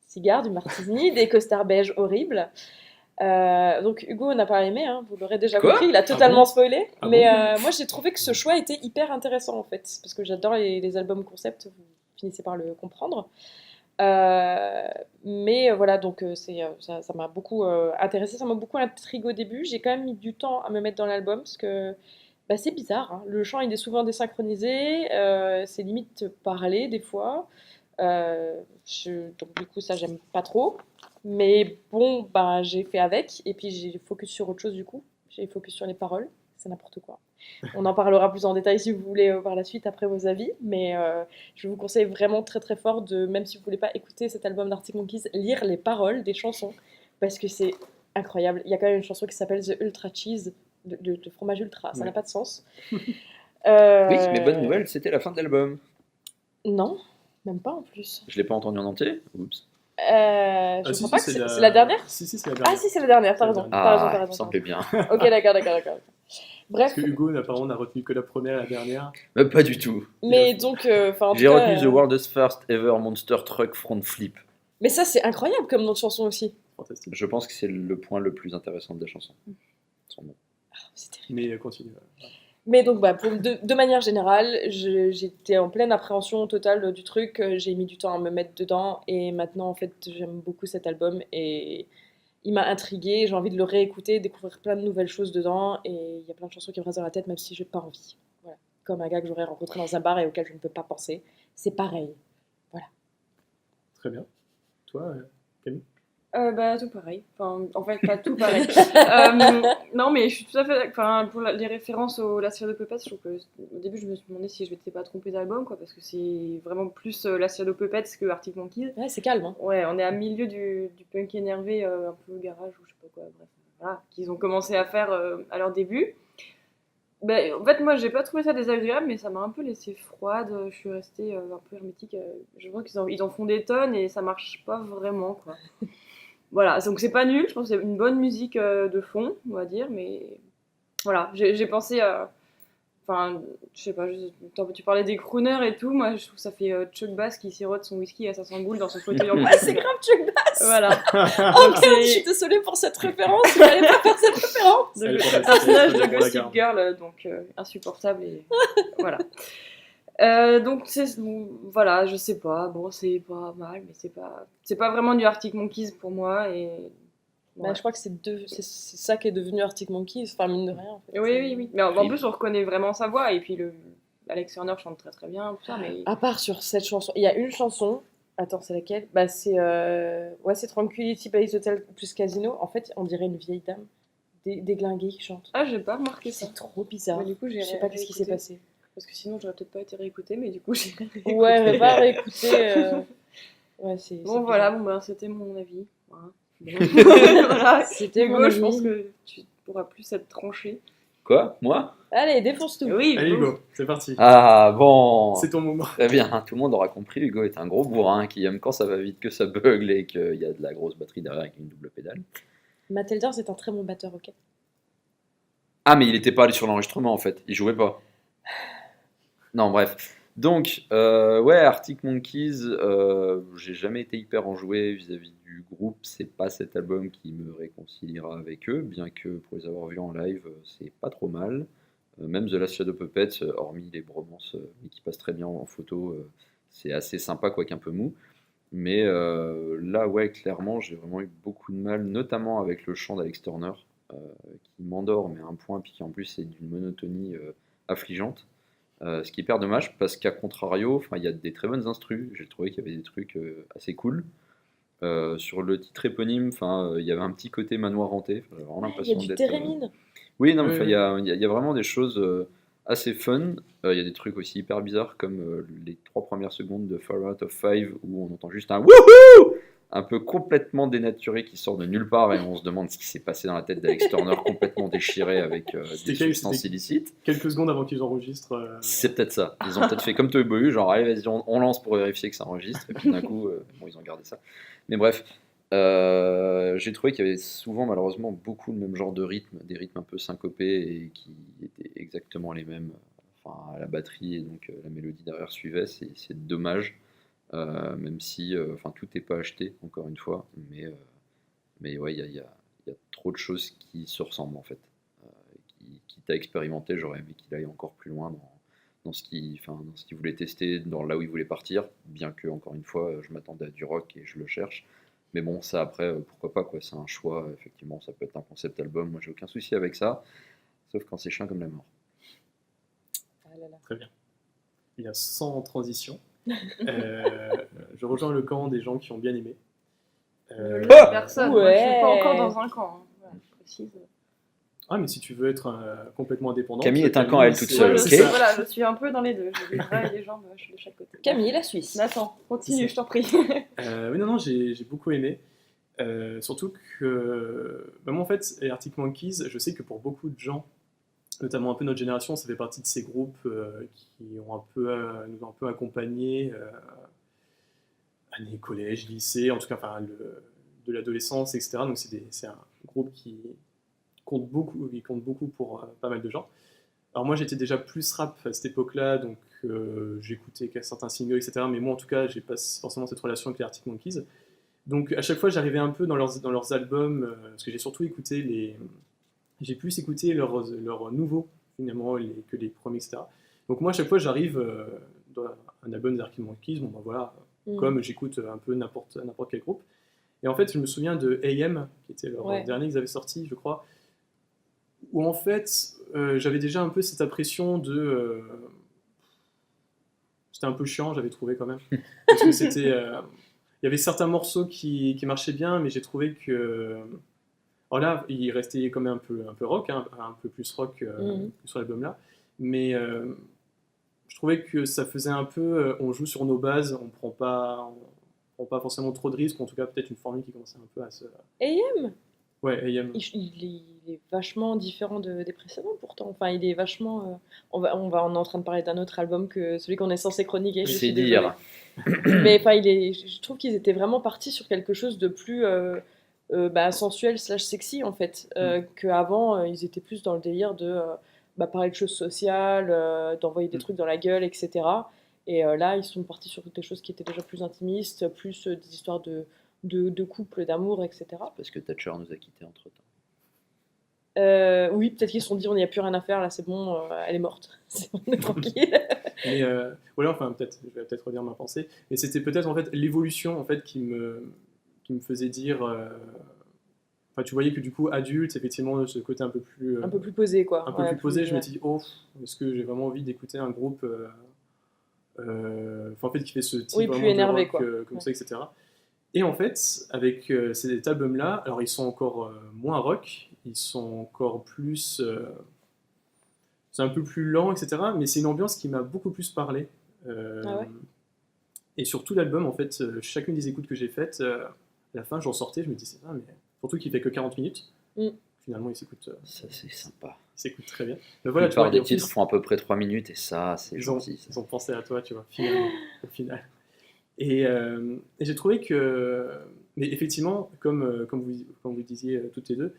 cigares, du martini, des costards beiges horribles. Donc Hugo n'a pas aimé, hein, vous l'aurez déjà compris, il a totalement spoilé. Mais moi j'ai trouvé que ce choix était hyper intéressant en fait, parce que j'adore les albums concept, vous finissez par le comprendre. Mais voilà, donc ça m'a beaucoup intéressé, ça m'a beaucoup intrigué au début. J'ai quand même mis du temps à me mettre dans l'album parce que c'est bizarre, hein. Le chant il est souvent désynchronisé, c'est limite parlé des fois. Donc du coup ça j'aime pas trop. Mais bon, j'ai fait avec, et puis j'ai focus sur autre chose du coup. J'ai focus sur les paroles, c'est n'importe quoi. On en parlera plus en détail si vous voulez par la suite, après vos avis. Mais je vous conseille vraiment très très fort même si vous voulez pas écouter cet album d'Arctic Monkeys, lire les paroles des chansons, parce que c'est incroyable. Il y a quand même une chanson qui s'appelle The Ultra Cheese, de fromage ultra, ça n'a pas de sens. Oui, mais bonne nouvelle, c'était la fin de l'album. Non, même pas en plus. Je l'ai pas entendu en entier. Oups. Je crois pas que c'est la dernière. Si, c'est la dernière. Ah si, c'est la dernière, t'as raison. Ah, il me semblait bien. Ok, d'accord. Bref. Parce que Hugo apparemment n'a retenu que la première et la dernière. Pas du tout. Mais donc, en J'ai tout cas, retenu The World's First Ever Monster Truck Front Flip. Mais ça, c'est incroyable comme nom de chanson aussi. Fantastique. Je pense que c'est le point le plus intéressant de la chanson. Son nom. C'est terrible. Mais continue. Mais donc, de manière générale, j'étais en pleine appréhension totale du truc. J'ai mis du temps à me mettre dedans. Et maintenant, en fait, j'aime beaucoup cet album. Et il m'a intriguée. J'ai envie de le réécouter, découvrir plein de nouvelles choses dedans. Et il y a plein de chansons qui me restent dans la tête, même si j'ai pas envie. Voilà. Comme un gars que j'aurais rencontré dans un bar et auquel je ne peux pas penser. C'est pareil. Voilà. Très bien. Toi, Camille? Tout pareil. Enfin, en fait, pas tout pareil. Non, mais je suis tout à fait. Enfin, pour les références La Cire de Puppets, je trouve que au début, je me suis demandé si je m'étais pas trompée d'album, quoi, parce que c'est vraiment plus La Cire de Puppets que Arctic Monkeys. Ouais, c'est calme. Hein. Ouais, on est à milieu du punk énervé, un peu garage ou je sais pas quoi, bref, voilà, qu'ils ont commencé à faire à leur début. En fait, moi, j'ai pas trouvé ça désagréable, mais ça m'a un peu laissé froide. Je suis restée un peu hermétique. Je vois qu'ils en font des tonnes et ça marche pas vraiment, quoi. Voilà, donc c'est pas nul, je pense que c'est une bonne musique de fond, on va dire, mais voilà, j'ai pensé à. Enfin, je sais pas, tu parlais des crooners et tout, moi je trouve que ça fait Chuck Bass qui sirote son whisky à 500 boules dans son fauteuil en Ouais, c'est grave Chuck Bass. Voilà. Oh merde, je suis désolée pour cette référence, je n'allais pas faire cette référence. Donc, le personnage de Gossip Girl, donc insupportable et voilà. Donc voilà, je sais pas, bon c'est pas mal, mais c'est pas vraiment du Arctic Monkeys pour moi et ouais. Je crois que c'est ça qui est devenu Arctic Monkeys, enfin mine de rien. En fait. Oui. Mais en plus on reconnaît vraiment sa voix et puis Alex Turner chante très très bien, tout ça, mais à part sur cette chanson, il y a une chanson. Attends, c'est laquelle? C'est Tranquility Base Hotel plus Casino. En fait, on dirait une vieille dame déglinguée qui chante. Ah, j'ai pas remarqué ça. C'est trop bizarre. Mais du coup, je sais pas ce qui s'est passé. Parce que sinon, j'aurais peut-être pas été réécoutée, mais du coup, j'ai réécouté. Ouais, va réécouter. Bon, voilà, c'était mon avis. Voilà. Voilà. C'était Hugo, mon avis. je pense que tu pourras plus être tranché. Quoi? Moi? Allez, défonce tout. Oui, Allez, Hugo, c'est parti. Ah bon. C'est ton moment. Très bien, tout le monde aura compris, Hugo est un gros bourrin qui aime quand ça va vite, que ça bugle et qu'il y a de la grosse batterie derrière avec une double pédale. Matt Elders c'est un très bon batteur, ok. Ah mais il était pas allé sur l'enregistrement en fait, il jouait pas. Non bref. Donc, Arctic Monkeys, j'ai jamais été hyper enjoué vis-à-vis du groupe, c'est pas cet album qui me réconciliera avec eux, bien que pour les avoir vus en live, c'est pas trop mal. Même The Last Shadow Puppets, hormis les bromances, mais qui passent très bien en photo, c'est assez sympa, quoique un peu mou. Mais là, ouais, clairement, j'ai vraiment eu beaucoup de mal, notamment avec le chant d'Alex Turner, qui m'endort, mais à un point, puis qui en plus est d'une monotonie affligeante. Ce qui est hyper dommage, parce qu'à contrario, il y a des très bonnes instrus. J'ai trouvé qu'il y avait des trucs assez cool. Sur le titre éponyme, il y avait un petit côté manoir hanté. J'avais vraiment Il y a l'impression du d'être. thérémine. Oui, non, mais Oui, il y a vraiment des choses assez fun. Il y a des trucs aussi hyper bizarres, comme les 3 premières secondes de Far Out of Five, où on entend juste un wouhou un peu complètement dénaturé qui sort de nulle part, et on se demande ce qui s'est passé dans la tête d'Alex Turner, complètement déchiré avec des substances illicites. Quelques secondes avant qu'ils enregistrent. C'est peut-être ça. Ils ont peut-être fait comme Toy Boy, genre allez, vas-y, on lance pour vérifier que ça enregistre, et puis d'un coup, bon, ils ont gardé ça. Mais bref, j'ai trouvé qu'il y avait souvent, malheureusement, beaucoup le même genre de rythme, des rythmes un peu syncopés et qui étaient exactement les mêmes. À la batterie, et donc la mélodie derrière suivait, c'est dommage, même si tout n'est pas acheté, encore une fois, mais ouais, il y a trop de choses qui se ressemblent en fait. Quitte à expérimenter, j'aurais aimé qu'il aille encore plus loin dans ce qu'il voulait tester, dans là où il voulait partir, bien que, encore une fois, je m'attendais à du rock et je le cherche. Mais bon, ça après, pourquoi pas, quoi. C'est un choix, effectivement, ça peut être un concept album, moi j'ai aucun souci avec ça, sauf quand c'est chiant comme la mort. Ah là là. Très bien. Il y a sans transition. Je rejoins le camp des gens qui ont bien aimé. Personne, moi, je suis pas encore dans un camp. Hein. Voilà, je précise. Ah, mais si tu veux être complètement indépendante. Camille est un camp à elle toute seule, Je, ok. voilà, je suis un peu dans les deux. J'ai les bras et les jambes, je suis de chaque côté. Camille, la Suisse. Nathan, continue, je t'en prie. Oui, non, j'ai beaucoup aimé. Surtout que, moi en fait, les Arctic Monkeys, je sais que pour beaucoup de gens, notamment un peu notre génération, ça fait partie de ces groupes qui ont nous ont un peu accompagnés années collège, lycée, en tout cas de l'adolescence, etc. Donc c'est un groupe qui compte beaucoup pour pas mal de gens. Alors moi j'étais déjà plus rap à cette époque-là, donc j'écoutais certains singles, etc. Mais moi en tout cas, j'ai pas forcément cette relation avec les Arctic Monkeys. Donc à chaque fois j'arrivais un peu dans leurs albums, parce que j'ai plus écouté leurs nouveaux finalement que les premiers, etc. Donc moi à chaque fois j'arrive dans un album des Arctic Monkeys, bon ben voilà, comme j'écoute un peu n'importe quel groupe. Et en fait je me souviens de AM, qui était leur dernier qu'ils avaient sorti, je crois, où en fait j'avais déjà un peu cette impression de... c'était un peu chiant, j'avais trouvé quand même. Parce que c'était... il y avait certains morceaux qui marchaient bien, mais j'ai trouvé que... Alors là, il restait quand même un peu rock, hein, un peu plus rock que sur l'album-là. Mais je trouvais que ça faisait un peu... on joue sur nos bases, on prend pas forcément trop de risques, en tout cas peut-être une formule qui commençait un peu à se... AM. Ouais, AM. Il est vachement différent des précédents pourtant. Enfin, il est vachement... on est en train de parler d'un autre album que celui qu'on est censé chroniquer. je C'est suis dire. désolée. Mais enfin, je trouve qu'ils étaient vraiment partis sur quelque chose de plus sensuel / sexy en fait. Qu'avant, ils étaient plus dans le délire de parler de choses sociales, d'envoyer des trucs dans la gueule, etc. Et là, ils sont partis sur des choses qui étaient déjà plus intimistes, plus des histoires de couple, d'amour, etc. Parce que Thatcher nous a quittés entre-temps. Oui, peut-être qu'ils se sont dit on n'y a plus rien à faire, là c'est bon, elle est morte, on est tranquille. Mais voilà, enfin je vais peut-être redire ma pensée, mais c'était peut-être en fait l'évolution en fait qui me faisait dire... tu voyais que du coup adulte, effectivement, ce côté un peu plus... un peu plus posé quoi. Un peu plus posé, je me suis dit, est-ce que j'ai vraiment envie d'écouter un groupe en fait, qui fait ce type oui, vraiment plus énervé, de rock, comme ça, etc. Et en fait, avec cet album-là, alors ils sont encore moins rock, ils sont encore plus... c'est un peu plus lent, etc. Mais c'est une ambiance qui m'a beaucoup plus parlé. Ah ouais. Et sur tout l'album, en fait, chacune des écoutes que j'ai faites, à la fin, j'en sortais, je me disais, mais surtout qu'il fait que 40 minutes. Finalement, il s'écoute... ça, c'est sympa. Il s'écoute très bien. Mais voilà, La plupart des titres font à peu près 3 minutes, et ça, c'est gentil. Ils ont pensé à toi, tu vois, finalement, au final. Et j'ai trouvé que... Mais effectivement, comme vous disiez toutes les deux,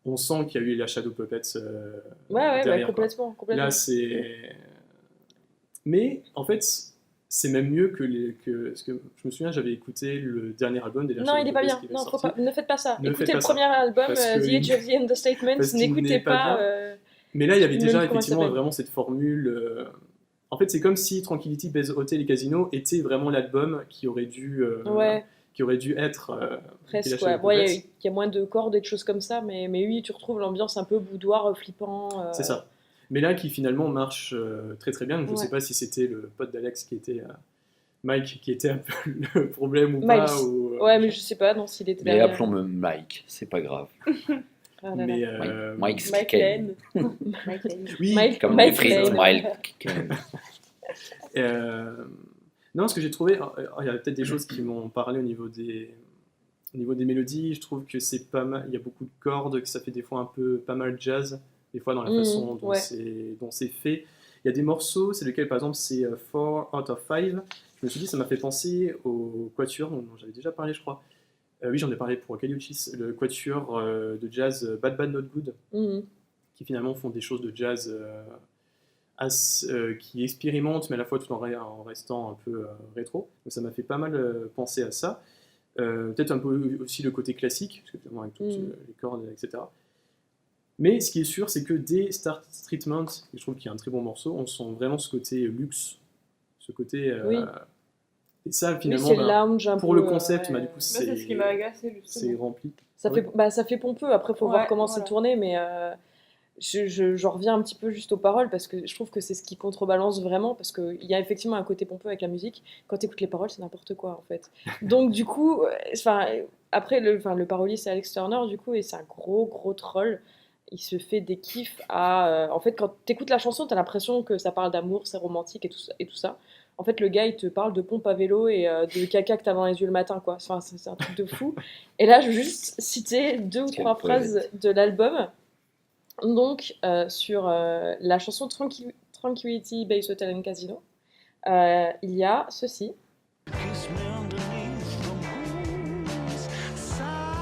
on sent qu'il y a eu la Shadow Puppets derrière, complètement. Là, c'est... Mais, en fait, c'est même mieux parce que je me souviens, j'avais écouté le dernier album des Non, il n'est pas bien. Non, ne faites pas ça. Écoutez le premier album, The Age of the Understatement, n'écoutez pas... Mais là, il y avait déjà effectivement vraiment cette formule En fait, c'est comme si Tranquility Base Hotel et Casino était vraiment l'album qui aurait dû Ouais, être presque. Killer Ouais. Shadow Bon, il Puppets. y a moins de cordes et de choses comme ça, mais oui, tu retrouves l'ambiance un peu boudoir, flippant. C'est ça. Mais là, qui finalement marche très très bien. Donc, je ne Ouais. sais pas si c'était le pote d'Alex qui était Mike qui était un peu le problème ou Miles. pas. Ou, Ouais, mais je sais pas, non, s'il était Mais derrière. appelons-le Mike, c'est pas grave. Ah là là. Mais, Mike Mike Kane. Lane. oui, Mike- Comme Mike des frites, Lane. Mike Kane. non, ce que j'ai trouvé, il y a peut-être des choses qui m'ont parlé au niveau des mélodies. Je trouve que c'est pas mal, il y a beaucoup de cordes, que ça fait des fois un peu pas mal jazz, des fois dans la façon dont ouais. c'est fait. Il y a des morceaux, c'est lequel par exemple c'est 4 out of 5. Je me suis dit, ça m'a fait penser au Quatuor, dont j'avais déjà parlé, je crois. Oui, j'en ai parlé pour Caliuchis, le Quatuor de jazz Bad Bad Not Good, Mhm. qui finalement font des choses de jazz qui expérimentent, mais à la fois tout en restant un peu rétro. Donc ça m'a fait pas mal penser à ça. Peut-être un peu aussi le côté classique, parce que finalement avec toutes les cordes, etc. Mais ce qui est sûr, c'est que dès Star Treatment, et je trouve qu'il y a un très bon morceau, on sent vraiment ce côté luxe, ce côté... Oui. Et ça, Oui, finalement, c'est lounge un pour peu, le concept, ouais. du coup, Moi, c'est ce qui m'a agacé, c'est justement. rempli. Ça Oui. fait, ça fait pompeux, après faut voir Ouais, comment voilà. c'est tourné, mais j'en reviens un petit peu juste aux paroles parce que je trouve que c'est ce qui contrebalance vraiment, parce qu'il y a effectivement un côté pompeux avec la musique. Quand tu écoutes les paroles, c'est n'importe quoi en fait. Donc du coup, après le parolier c'est Alex Turner du coup, et c'est un gros troll. Il se fait des kiffs à. En fait, quand tu écoutes la chanson, tu as l'impression que ça parle d'amour, c'est romantique et tout ça. En fait, le gars, il te parle de pompe à vélo et de caca que t'as dans les yeux le matin, quoi. Enfin, c'est un truc de fou. Et là, je vais juste citer 2 ou Quel 3 phrases poète. de l'album. Donc, sur la chanson Tranquility Base Hotel and Casino, il y a ceci. Kiss me underneath the moon's side.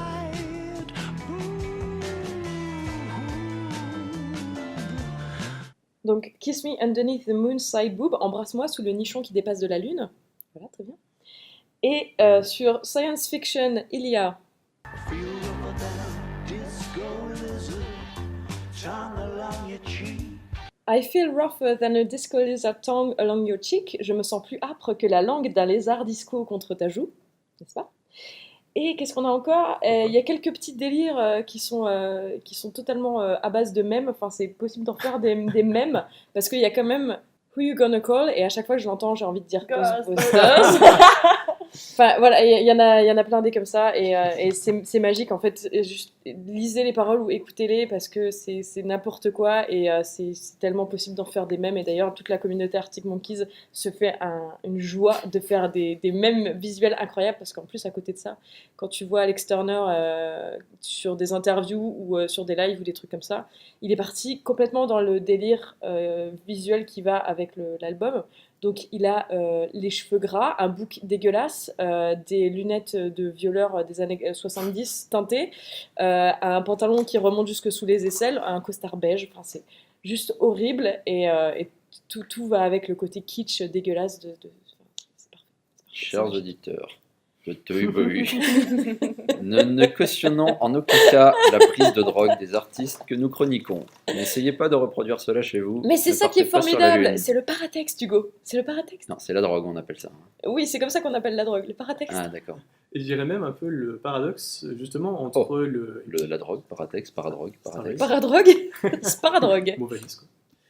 Donc, Kiss me underneath the moon's side boob, embrasse-moi sous le nichon qui dépasse de la lune. Voilà, très bien. Et sur Science Fiction, il y a. Feel of that disco lizard tongue along your cheek. I feel rougher than a disco lizard tongue along your cheek. Je me sens plus âpre que la langue d'un lézard disco contre ta joue. N'est-ce pas? Et qu'est-ce qu'on a encore? Il y a quelques petits délires qui sont totalement à base de mèmes. Enfin, c'est possible d'en faire des mèmes parce qu'il y a quand même Who You Gonna Call, et à chaque fois que je l'entends, j'ai envie de dire Ghostbusters. Enfin, voilà, il y en a plein des comme ça, et c'est magique en fait. Juste lisez les paroles ou écoutez-les parce que c'est n'importe quoi, et c'est tellement possible d'en faire des mèmes. Et d'ailleurs, toute la communauté Arctic Monkeys se fait une joie de faire des mèmes visuels incroyables, parce qu'en plus, à côté de ça, quand tu vois Alex Turner sur des interviews ou sur des lives ou des trucs comme ça, il est parti complètement dans le délire visuel qui va avec l'album. Donc il a les cheveux gras, un bouc dégueulasse, des lunettes de violeur des années 70 teintées, un pantalon qui remonte jusque sous les aisselles, un costard beige. Enfin, c'est juste horrible, et tout va avec le côté kitsch dégueulasse c'est parfait. Chers auditeurs de Tohu Bohu, ne cautionnons en aucun cas la prise de drogue des artistes que nous chroniquons. N'essayez pas de reproduire cela chez vous. Mais c'est Ne ça qui est partez pas sur la formidable, lune. c'est le paratexte, Hugo. C'est le paratexte. Non, c'est la drogue, on appelle ça. Oui, c'est comme ça qu'on appelle la drogue, le paratexte. Ah, d'accord. Et je dirais même un peu le paradoxe, justement, entre La drogue, paradrogue, paratexte. Paradrogue. C'est paradrogue. Mauvais risque.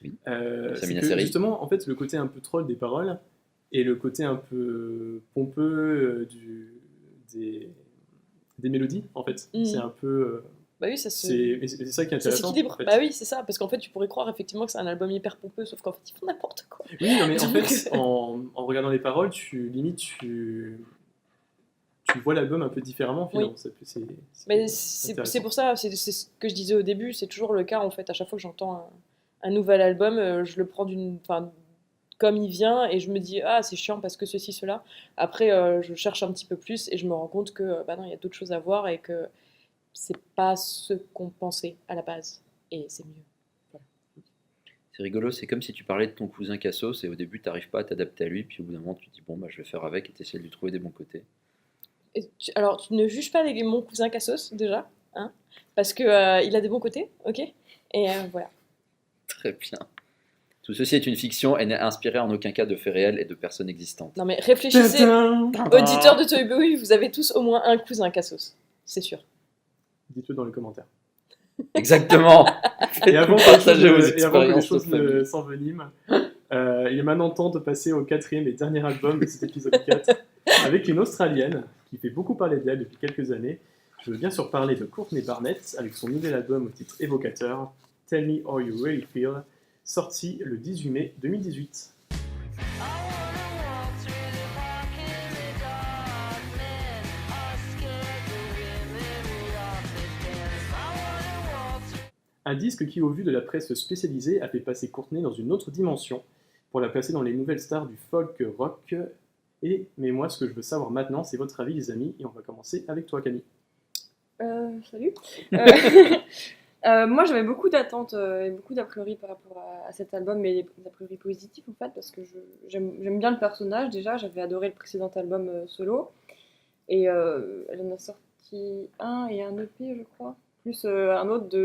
Oui. C'est Samina que, Seri. justement, en fait, le côté un peu troll des paroles et le côté un peu pompeux des mélodies, en fait. Mhm. C'est un peu... Bah oui, ça se... c'est ça qui est Ça intéressant. s'équilibre. en fait. Bah oui, c'est ça, parce qu'en fait, tu pourrais croire effectivement que c'est un album hyper pompeux, sauf qu'en fait, ils font n'importe quoi. Oui, non, mais en Donc- fait, en regardant les paroles, tu vois l'album un peu différemment, finalement. Mais c'est pour ça, c'est ce que je disais au début, c'est toujours le cas en fait. À chaque fois que j'entends un nouvel album, je le prends comme il vient, et je me dis ah c'est chiant parce que ceci cela. Après je cherche un petit peu plus et je me rends compte que bah non, il y a d'autres choses à voir et que c'est pas ce qu'on pensait à la base, et c'est mieux. C'est rigolo, c'est comme si tu parlais de ton cousin Cassos et au début tu n'arrives pas à t'adapter à lui, puis au bout d'un moment tu te dis bon bah je vais faire avec et tu essaies de lui trouver des bons côtés. Alors tu ne juges pas mon cousin Cassos déjà, hein, parce que il a des bons côtés, ok, et voilà. Très bien. Tout ceci est une fiction et n'est inspiré en aucun cas de faits réels et de personnes existantes. Non mais réfléchissez, auditeurs de Toy Boy, vous avez tous au moins un cousin Cassos, c'est sûr. Dites-le dans les commentaires. Exactement. Et avant Partagez vos que les expériences choses de famille. ne s'enveniment, il est maintenant temps de passer au 4e et dernier album de cet épisode 4, avec une Australienne qui fait beaucoup parler d'elle depuis quelques années. Je veux bien sûr parler de Courtney Barnett, avec son nouvel album au titre évocateur, Tell Me How You Really Feel, sorti le 18 mai 2018. Un disque qui, au vu de la presse spécialisée, a fait passer Courtney dans une autre dimension, pour la placer dans les nouvelles stars du folk rock. Mais moi, ce que je veux savoir maintenant, c'est votre avis, les amis, et on va commencer avec toi, Camille. Salut. Moi, j'avais beaucoup d'attentes et beaucoup d'a priori par rapport à cet album, mais des a priori positifs en fait, parce que j'aime bien le personnage déjà. J'avais adoré le précédent album solo, et elle en a sorti un et un EP, je crois, plus un autre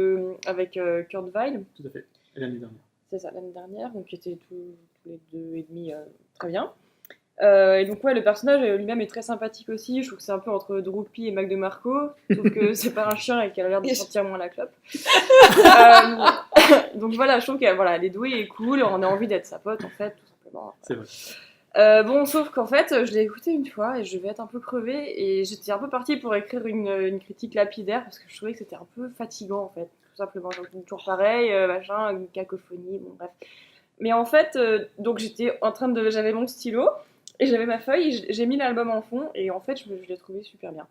avec Kurt Weill. Tout à fait, l'année dernière. C'est ça, l'année dernière, donc qui était tous les 2 et demi très bien. Et donc ouais, le personnage lui-même est très sympathique aussi. Je trouve que c'est un peu entre Droopy et Mac DeMarco, sauf que c'est pas un chien et qu'elle a l'air de sentir moins la clope. Donc voilà, je trouve qu'elle est douée et cool, on a envie d'être sa pote en fait, tout simplement. C'est vrai. Bon, sauf qu'en fait, je l'ai écouté une fois et je vais être un peu crevée, et j'étais un peu partie pour écrire une critique lapidaire parce que je trouvais que c'était un peu fatigant en fait, tout simplement. Genre, toujours pareil, machin, une cacophonie, bon bref. Mais en fait, donc j'avais mon stylo et j'avais ma feuille, et j'ai mis l'album en fond, et en fait, je l'ai trouvé super bien.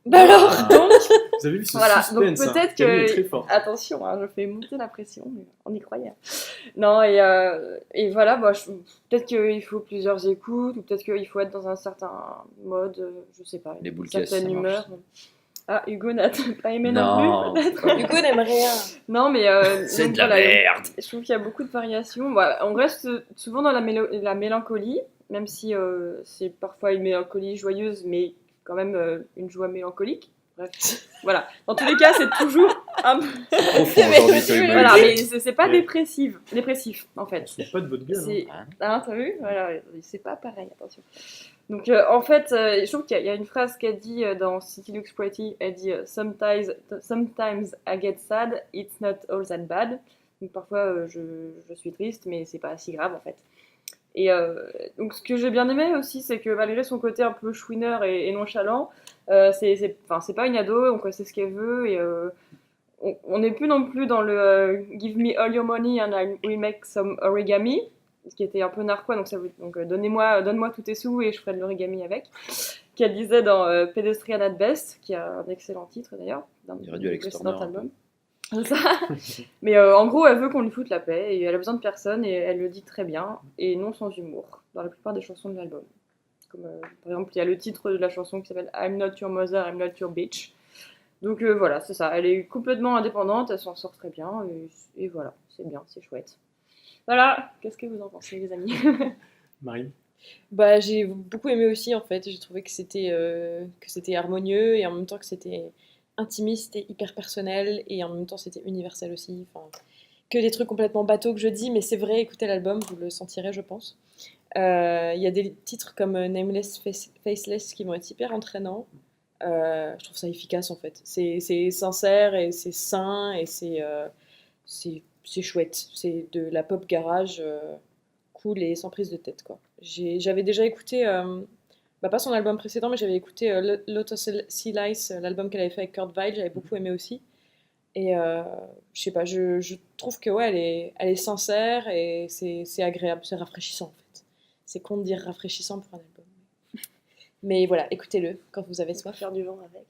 Bah alors Donc, Vous avez vu ce voilà, suspense, donc peut-être Camille est que. très forte. Attention, hein, je fais monter la pression, mais on y croyait. Non, et voilà, peut-être qu'il faut plusieurs écoutes, ou peut-être qu'il faut être dans un certain mode, je sais pas, Les une boules caisses, certaine ça marche. humeur. Ah, Hugo n'a pas aimé non Non, plus, peut-être. Hugo n'aime rien. Non, mais. c'est donc de la voilà, merde. je trouve qu'il y a beaucoup de variations. Voilà, on reste souvent dans la mélancolie, même si c'est parfois une mélancolie joyeuse, mais quand même une joie mélancolique. Bref, voilà. Dans tous les cas, c'est toujours un peu. Profond aujourd'hui, Toy Boy. Voilà, mais c'est pas Ouais. dépressif, en fait. C'est pas de votre gueule. C'est... Hein. Ah, t'as vu? Voilà, c'est pas pareil, attention. Donc, en fait, je trouve qu'il y a une phrase qu'elle dit dans City Looks Pretty. Elle dit Sometimes I get sad, it's not all that bad. Donc, parfois, je suis triste, mais c'est pas si grave, en fait. Et donc, ce que j'ai bien aimé aussi, c'est que malgré son côté un peu chouineur et nonchalant, c'est pas une ado, donc c'est ce qu'elle veut, et on n'est plus non plus dans le Give me all your money and I will make some origami, ce qui était un peu narquois, donc donne-moi tous tes sous et je ferai de l'origami avec, qu'elle disait dans Pedestrian at Best, qui a un excellent titre d'ailleurs, d'un On dirait du Alex précédent Turner, un album. C'est ça. Mais en gros, elle veut qu'on lui foute la paix, et elle a besoin de personne, et elle le dit très bien, et non sans humour, dans la plupart des chansons de l'album. Comme, par exemple, il y a le titre de la chanson qui s'appelle I'm not your mother, I'm not your bitch. Donc voilà, c'est ça. Elle est complètement indépendante, elle s'en sort très bien, et voilà, c'est bien, c'est chouette. Voilà, qu'est-ce que vous en pensez, les amis? Marine. Bah, j'ai beaucoup aimé aussi en fait. J'ai trouvé que c'était harmonieux et en même temps que c'était intimiste et hyper personnel et en même temps c'était universel aussi. Enfin, que des trucs complètement bateaux que je dis, mais c'est vrai, écoutez l'album, vous le sentirez, je pense. Il y a des titres comme Nameless Faceless qui vont être hyper entraînants. Je trouve ça efficace en fait. C'est sincère et c'est sain et c'est chouette. C'est de la pop garage cool et sans prise de tête quoi. J'avais déjà écouté, pas son album précédent, mais j'avais écouté Lotus Sea Lice, l'album qu'elle avait fait avec Kurt Weill, j'avais beaucoup aimé aussi. Et je sais pas, je trouve que ouais, elle est sincère et c'est agréable, c'est rafraîchissant en fait. C'est con de dire rafraîchissant pour un album. Mais voilà, écoutez-le quand vous avez soif. Faire du vent avec.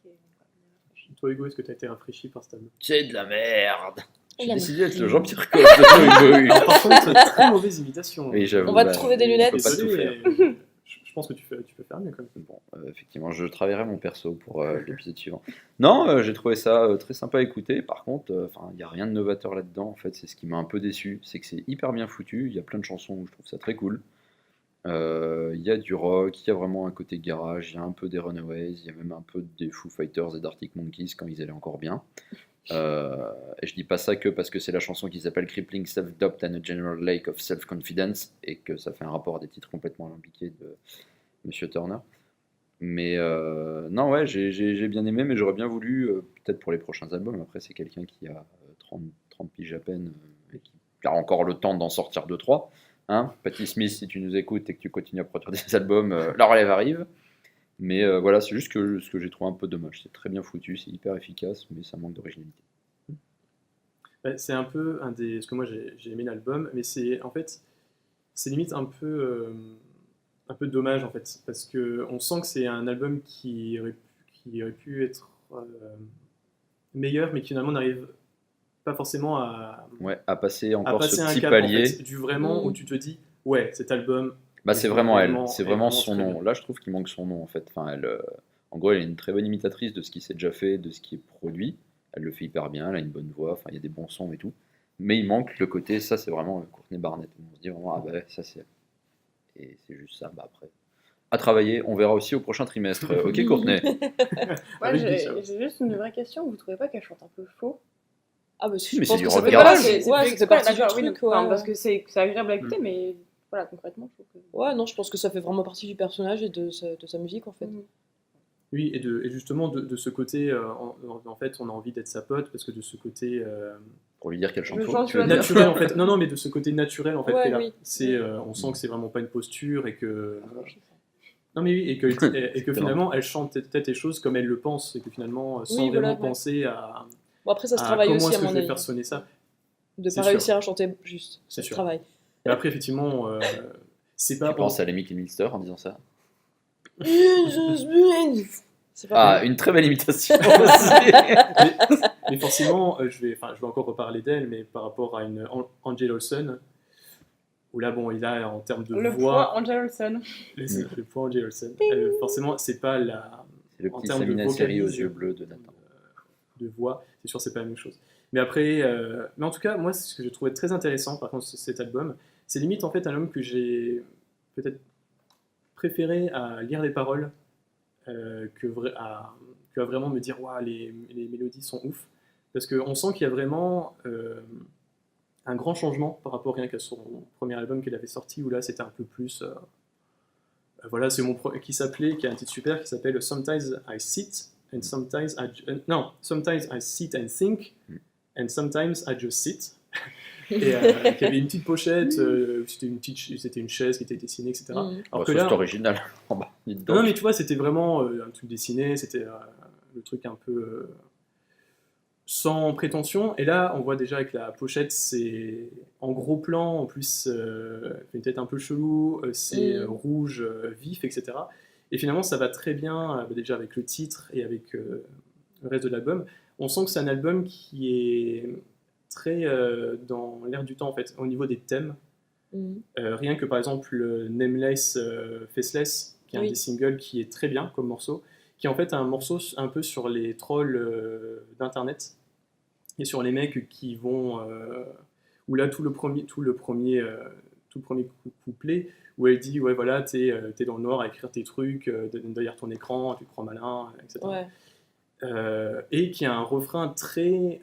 Toi, Hugo, est-ce que tu as été rafraîchi par cet album? C'est de la merde. J'ai Il a décidé d'être le Jean-Pierre Coff de Toy Boy. Alors, par contre, très mauvaise imitation. Oui, j'avoue. On va te trouver des lunettes. On peut pas tout Désolé, faire. mais je pense que tu peux faire mieux quand même. Bon, effectivement, je travaillerai mon perso pour l'épisode suivant. Non, j'ai trouvé ça très sympa à écouter. Par contre, il n'y a rien de novateur là-dedans. En fait, c'est ce qui m'a un peu déçu. C'est que c'est hyper bien foutu. Il y a plein de chansons où je trouve ça très cool. Il y a du rock, il y a vraiment un côté garage, il y a un peu des Runaways, il y a même un peu des Foo Fighters et d'Arctic Monkeys quand ils allaient encore bien. Et je dis pas ça que parce que c'est la chanson qui s'appelle Crippling Self-Doubt and a General Lack of Self-Confidence et que ça fait un rapport à des titres complètement alambiqués de Monsieur Turner. Mais non, ouais, j'ai bien aimé, mais j'aurais bien voulu, peut-être pour les prochains albums, après c'est quelqu'un qui a 30 piges à peine et qui a encore le temps d'en sortir 2-3. Hein, Patti Smith, si tu nous écoutes et que tu continues à produire des albums, la relève arrive. Mais voilà, c'est juste que ce que j'ai trouvé un peu dommage. C'est très bien foutu, c'est hyper efficace, mais ça manque d'originalité. Ouais, c'est un peu un des. Parce que moi j'ai aimé l'album, mais c'est en fait, c'est limite un peu dommage en fait, parce que on sent que c'est un album qui aurait pu être meilleur, mais qui finalement n'arrive pas forcément Ouais, à passer à encore ce passer un petit cap palier. en fait, du vraiment où tu te dis, ouais, cet album. Bah, c'est vraiment elle, vraiment- c'est est vraiment vraiment son très nom. bien. Là, je trouve qu'il manque son nom en fait. Enfin, en gros, elle est une très bonne imitatrice de ce qui s'est déjà fait, de ce qui est produit. Elle le fait hyper bien, elle a une bonne voix, enfin, il y a des bons sons et tout. Mais il manque le côté, ça c'est vraiment Courtney Barnett. On se dit vraiment, ah bah ça c'est elle. Et c'est juste ça, bah après. À travailler, on verra aussi au prochain trimestre. Ok, Courtney. Ouais, Avec j'ai Bishop. j'ai juste une vraie question. Vous trouvez pas qu'elle chante un peu faux? Ah bah si, Mais je pense c'est que du ça rock fait garage. partie, ouais, ça fait partie du d'accord, oui, truc, enfin, ouais. parce que c'est agréable à écouter, mais voilà, concrètement, je trouve que. Ouais, non, je pense que ça fait vraiment partie du personnage et de sa musique, en fait. Mhm. Oui, et justement de ce côté, en fait, on a envie d'être sa pote parce que de ce côté Pour lui dire qu'elle chante Je faux. pense Tu veux que dire. naturel en fait. Non, mais de ce côté naturel en fait Ouais, qu'elle a. oui. C'est, on sent que c'est vraiment pas une posture et que. Ouais, je sais pas. Non mais oui, et que Super. finalement elle chante peut-être les choses comme elle le pense et que finalement sans Oui, voilà, vraiment ouais. penser à, Bon, après, ça se à travaille comment aussi, est-ce à que je mon vais avis. faire sonner ça. De C'est pas sûr. réussir à chanter juste, C'est ça se sûr. travaille. Mais après effectivement, c'est pas. Tu penses à Lemmy Kilmister en disant ça? C'est pas Ah, une très belle imitation. Mais forcément, je vais encore reparler d'elle, mais par rapport à une Angel Olsen, où là bon, il a en termes de Le voix, poids Angel Olsen. le point Angel Olsen, forcément c'est pas la. C'est le En petit termes de Samina Seri aux vocalise, yeux bleus de Nathan. De voix, c'est sûr c'est pas la même chose. Mais après, mais en tout cas, moi ce que j'ai trouvé très intéressant par contre cet album, c'est limite en fait un album que j'ai peut-être préféré à lire les paroles que à vraiment me dire waouh les mélodies sont ouf, parce qu'on sent qu'il y a vraiment un grand changement par rapport rien qu'à son premier album qu'elle avait sorti où là c'était un peu plus voilà c'est qui a un titre super qui s'appelle Sometimes I Sit and Sometimes non Sometimes I Sit and Think and Sometimes I Just Sit et qui avait une petite pochette c'était une chaise qui était dessinée etc. Mhm. Alors Alors que que là c'est original. En bas, dites donc. non mais tu vois c'était vraiment un truc dessiné, c'était le truc un peu sans prétention, et là on voit déjà avec la pochette c'est en gros plan, en plus une tête un peu chelou, c'est rouge vif etc. Et finalement ça va très bien déjà avec le titre et avec le reste de l'album. On sent que c'est un album qui est très dans l'air du temps en fait, au niveau des thèmes. Rien que par exemple Nameless Faceless, qui est un Oui. des singles qui est très bien comme morceau, qui est en fait un morceau un peu sur les trolls d'internet et sur les mecs qui vont où là tout le premier couplet où elle dit ouais voilà t'es dans le noir à écrire tes trucs derrière ton écran, tu te crois malin etc. Ouais. Et qui a un refrain très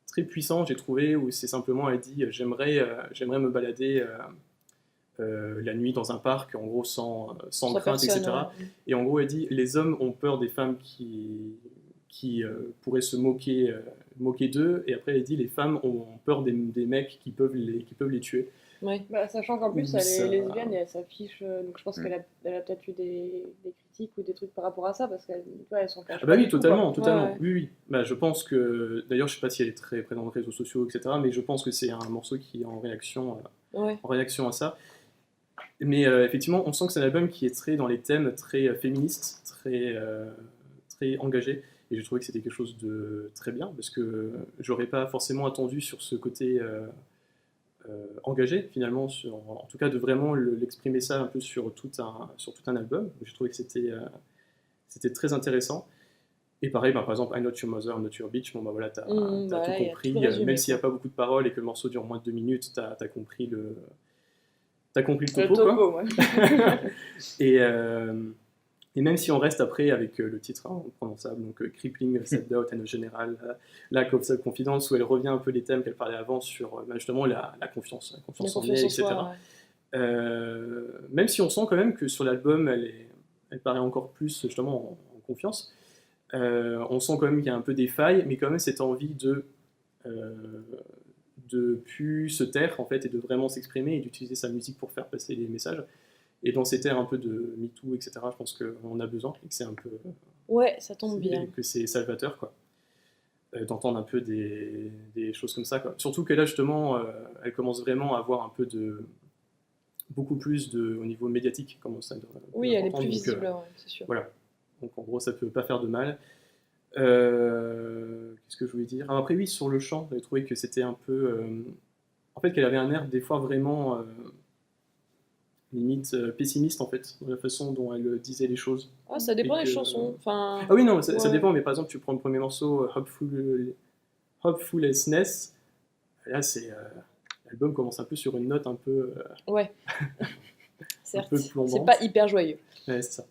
très puissant j'ai trouvé, où c'est simplement elle dit j'aimerais me balader la nuit dans un parc en gros sans crainte personne, etc. ouais. Et en gros elle dit les hommes ont peur des femmes qui pourraient se moquer d'eux, et après elle dit les femmes ont peur des mecs qui peuvent les tuer. Ouais. Bah, sachant qu'en plus, Oui, elle ça- est lesbienne et elle s'affiche. Donc je pense qu'elle a peut-être eu des critiques ou des trucs par rapport à ça, parce qu'elle elle s'en cache Ah pas bah oui, du tout, totalement, quoi. totalement. Ouais. Oui, oui. Bah, je pense que, d'ailleurs, je sais pas si elle est très présente dans les réseaux sociaux, etc. Mais je pense que c'est un morceau qui est en réaction à ça. Mais effectivement, on sent que c'est un album qui est très dans les thèmes, très féministe, très engagé. Et j'ai trouvé que c'était quelque chose de très bien, parce que j'aurais pas forcément attendu sur ce côté engagé, finalement, en tout cas de vraiment l'exprimer ça un peu sur tout un album. J'ai trouvé que c'était très intéressant. Et pareil, bah, par exemple, I Not Your Mother, I'm Not Your Bitch, bon bah voilà, t'as Bah tout là, il y a compris, tout le résumé, même s'il n'y a quoi. pas beaucoup de paroles et que le morceau dure moins de 2 minutes, t'as compris le Le topo, quoi. topo, ouais. Et Et même si on reste après avec le titre imprononçable, donc Crippling Self-Doubt and a General Lack of Self-Confidence, où elle revient un peu les thèmes qu'elle parlait avant sur justement la confiance, la confiance en elle, confiance en etc. soi, ouais. Même si on sent quand même que sur l'album, elle paraît encore plus justement en confiance. On sent quand même qu'il y a un peu des failles, mais quand même cette envie de plus se taire en fait et de vraiment s'exprimer et d'utiliser sa musique pour faire passer les messages. Et dans ces terres un peu de MeToo, etc., je pense qu'on a besoin et que c'est un peu Ouais, ça tombe bien. que c'est salvateur quoi. D'entendre un peu des choses comme ça quoi. Surtout que là justement, elle commence vraiment à avoir un peu de beaucoup plus au niveau médiatique commence à Oui, elle est important, plus donc, visible, ouais, c'est sûr. voilà. Donc en gros, ça peut pas faire de mal. Qu'est-ce que je voulais dire? Après, oui, sur le chant, j'avais trouvé que c'était un peu. En fait, qu'elle avait un air des fois vraiment limite pessimiste en fait, dans la façon dont elle disait les choses. Ah, ça dépend Et des que- chansons. Enfin, Ah oui, non, ça ouais. dépend, mais par exemple, tu prends le premier morceau, Hopefulness, là, l'album commence un peu sur une note un peu. Ouais. Un Certes. peu C'est plombante. pas hyper joyeux. Ouais, c'est ça.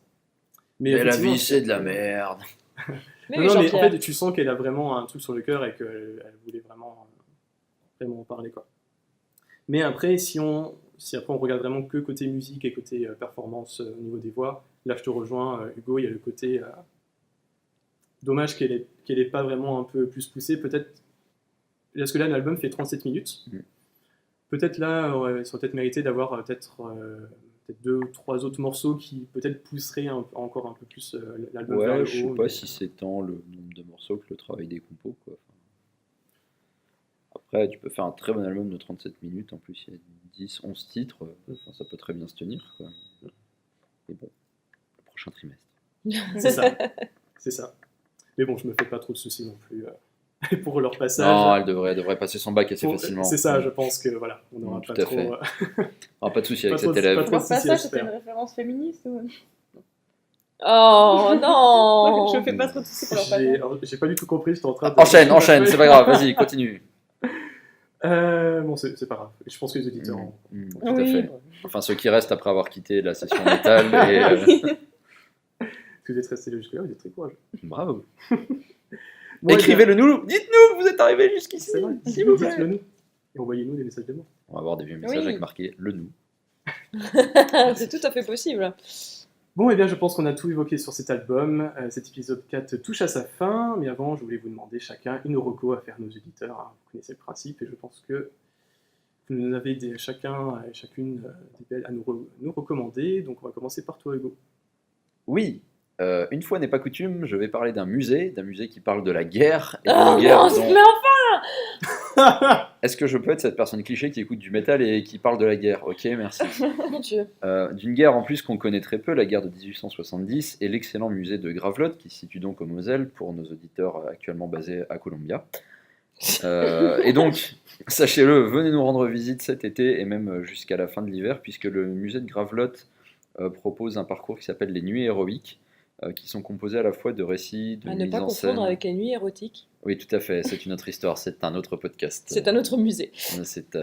Mais la effectivement, vie, c'est de la merde. Mais Non, oui, non, mais en Jean-Pierre. fait, tu sens qu'elle a vraiment un truc sur le cœur et qu'elle voulait vraiment en parler, quoi. Mais après, si après on regarde vraiment que côté musique et côté performance au niveau des voix, là je te rejoins, Hugo, il y a le côté dommage qu'elle ait pas vraiment un peu plus poussé, peut-être, parce que là l'album fait 37 minutes, peut-être là, ça aurait peut-être mérité d'avoir peut-être 2 ou 3 autres morceaux qui peut-être pousseraient encore un peu plus l'album vers le Ouais, je haut. sais pas mais- si c'est tant le nombre de morceaux que le travail des compos, quoi. Après, tu peux faire un très bon album de 37 minutes, en plus il y a 10, 11 titres, enfin, ça peut très bien se tenir, quoi. Et bon, le prochain trimestre. C'est ça, c'est ça. Mais bon, je me fais pas trop de soucis non plus pour leur passage. Non, elle devrait passer son bac assez facilement. C'est ça, je pense que voilà, on n'aura Tout pas à trop. fait. Ah, pas de souci Pas avec trop- cet élève. pas trop- Leur si, si, passage, j'espère. c'était une référence féministe ou... Oh non. Je fais pas trop de soucis pour leur J'ai passage. alors, j'ai pas du tout compris, j'étais en train de. Enchaîne, c'est pas grave, vas-y, continue. Bon, c'est pas grave. Je pense que les auditeurs. Tout Oui. à fait. Enfin, ceux qui restent après avoir quitté la session métal. Et, Est-ce que vous êtes restés jusque-là? Vous êtes très courageux. bravo. Bon, Écrivez-le nous, dites-nous que vous êtes arrivés jusqu'ici. C'est vrai, s'il vous plaît. dites-le nous. Et envoyez-nous des messages d'amour. On va avoir des vieux messages Oui. avec marqué le nous. C'est tout à fait possible. Bon, et bien, je pense qu'on a tout évoqué sur cet album. Cet épisode 4 touche à sa fin, mais avant, je voulais vous demander chacun une reco à faire nos auditeurs. Hein. Vous connaissez le principe, et je pense que vous nous avez chacun et chacune des belles à nous recommander. Donc, on va commencer par toi, Hugo. Oui, une fois n'est pas coutume, je vais parler d'un musée qui parle de la guerre. Et Oh d'une guerre non, dont- mais enfin. Est-ce que je peux être cette personne cliché qui écoute du métal et qui parle de la guerre? Ok, merci. Mon Dieu. D'une guerre en plus qu'on connaît très peu, la guerre de 1870, et l'excellent musée de Gravelotte, qui se situe donc au Moselle, pour nos auditeurs actuellement basés à Columbia. Et donc, sachez-le, venez nous rendre visite cet été et même jusqu'à la fin de l'hiver, puisque le musée de Gravelotte propose un parcours qui s'appelle les Nuits héroïques, qui sont composés à la fois de récits, de À ne mise pas en scène. confondre avec les nuits érotiques. Oui, tout à fait, c'est une autre histoire, c'est un autre podcast. C'est un autre musée. C'est,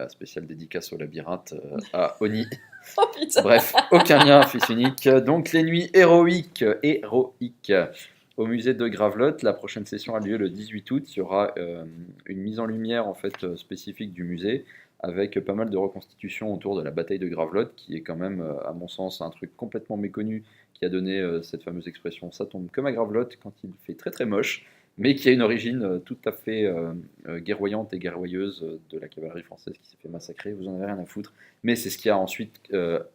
spécial dédicace au labyrinthe à Oni. Oh putain. Bref, aucun lien, fils unique. Donc, les nuits héroïques au musée de Gravelotte. La prochaine session a lieu le 18 août. Il y aura une mise en lumière en fait spécifique du musée, avec pas mal de reconstitutions autour de la bataille de Gravelotte, qui est quand même, à mon sens, un truc complètement méconnu, qui a donné cette fameuse expression « ça tombe comme à Gravelotte » quand il fait très très moche, mais qui a une origine tout à fait guerroyante et guerroyeuse de la cavalerie française qui s'est fait massacrer. Vous en avez rien à foutre, mais c'est ce qui a ensuite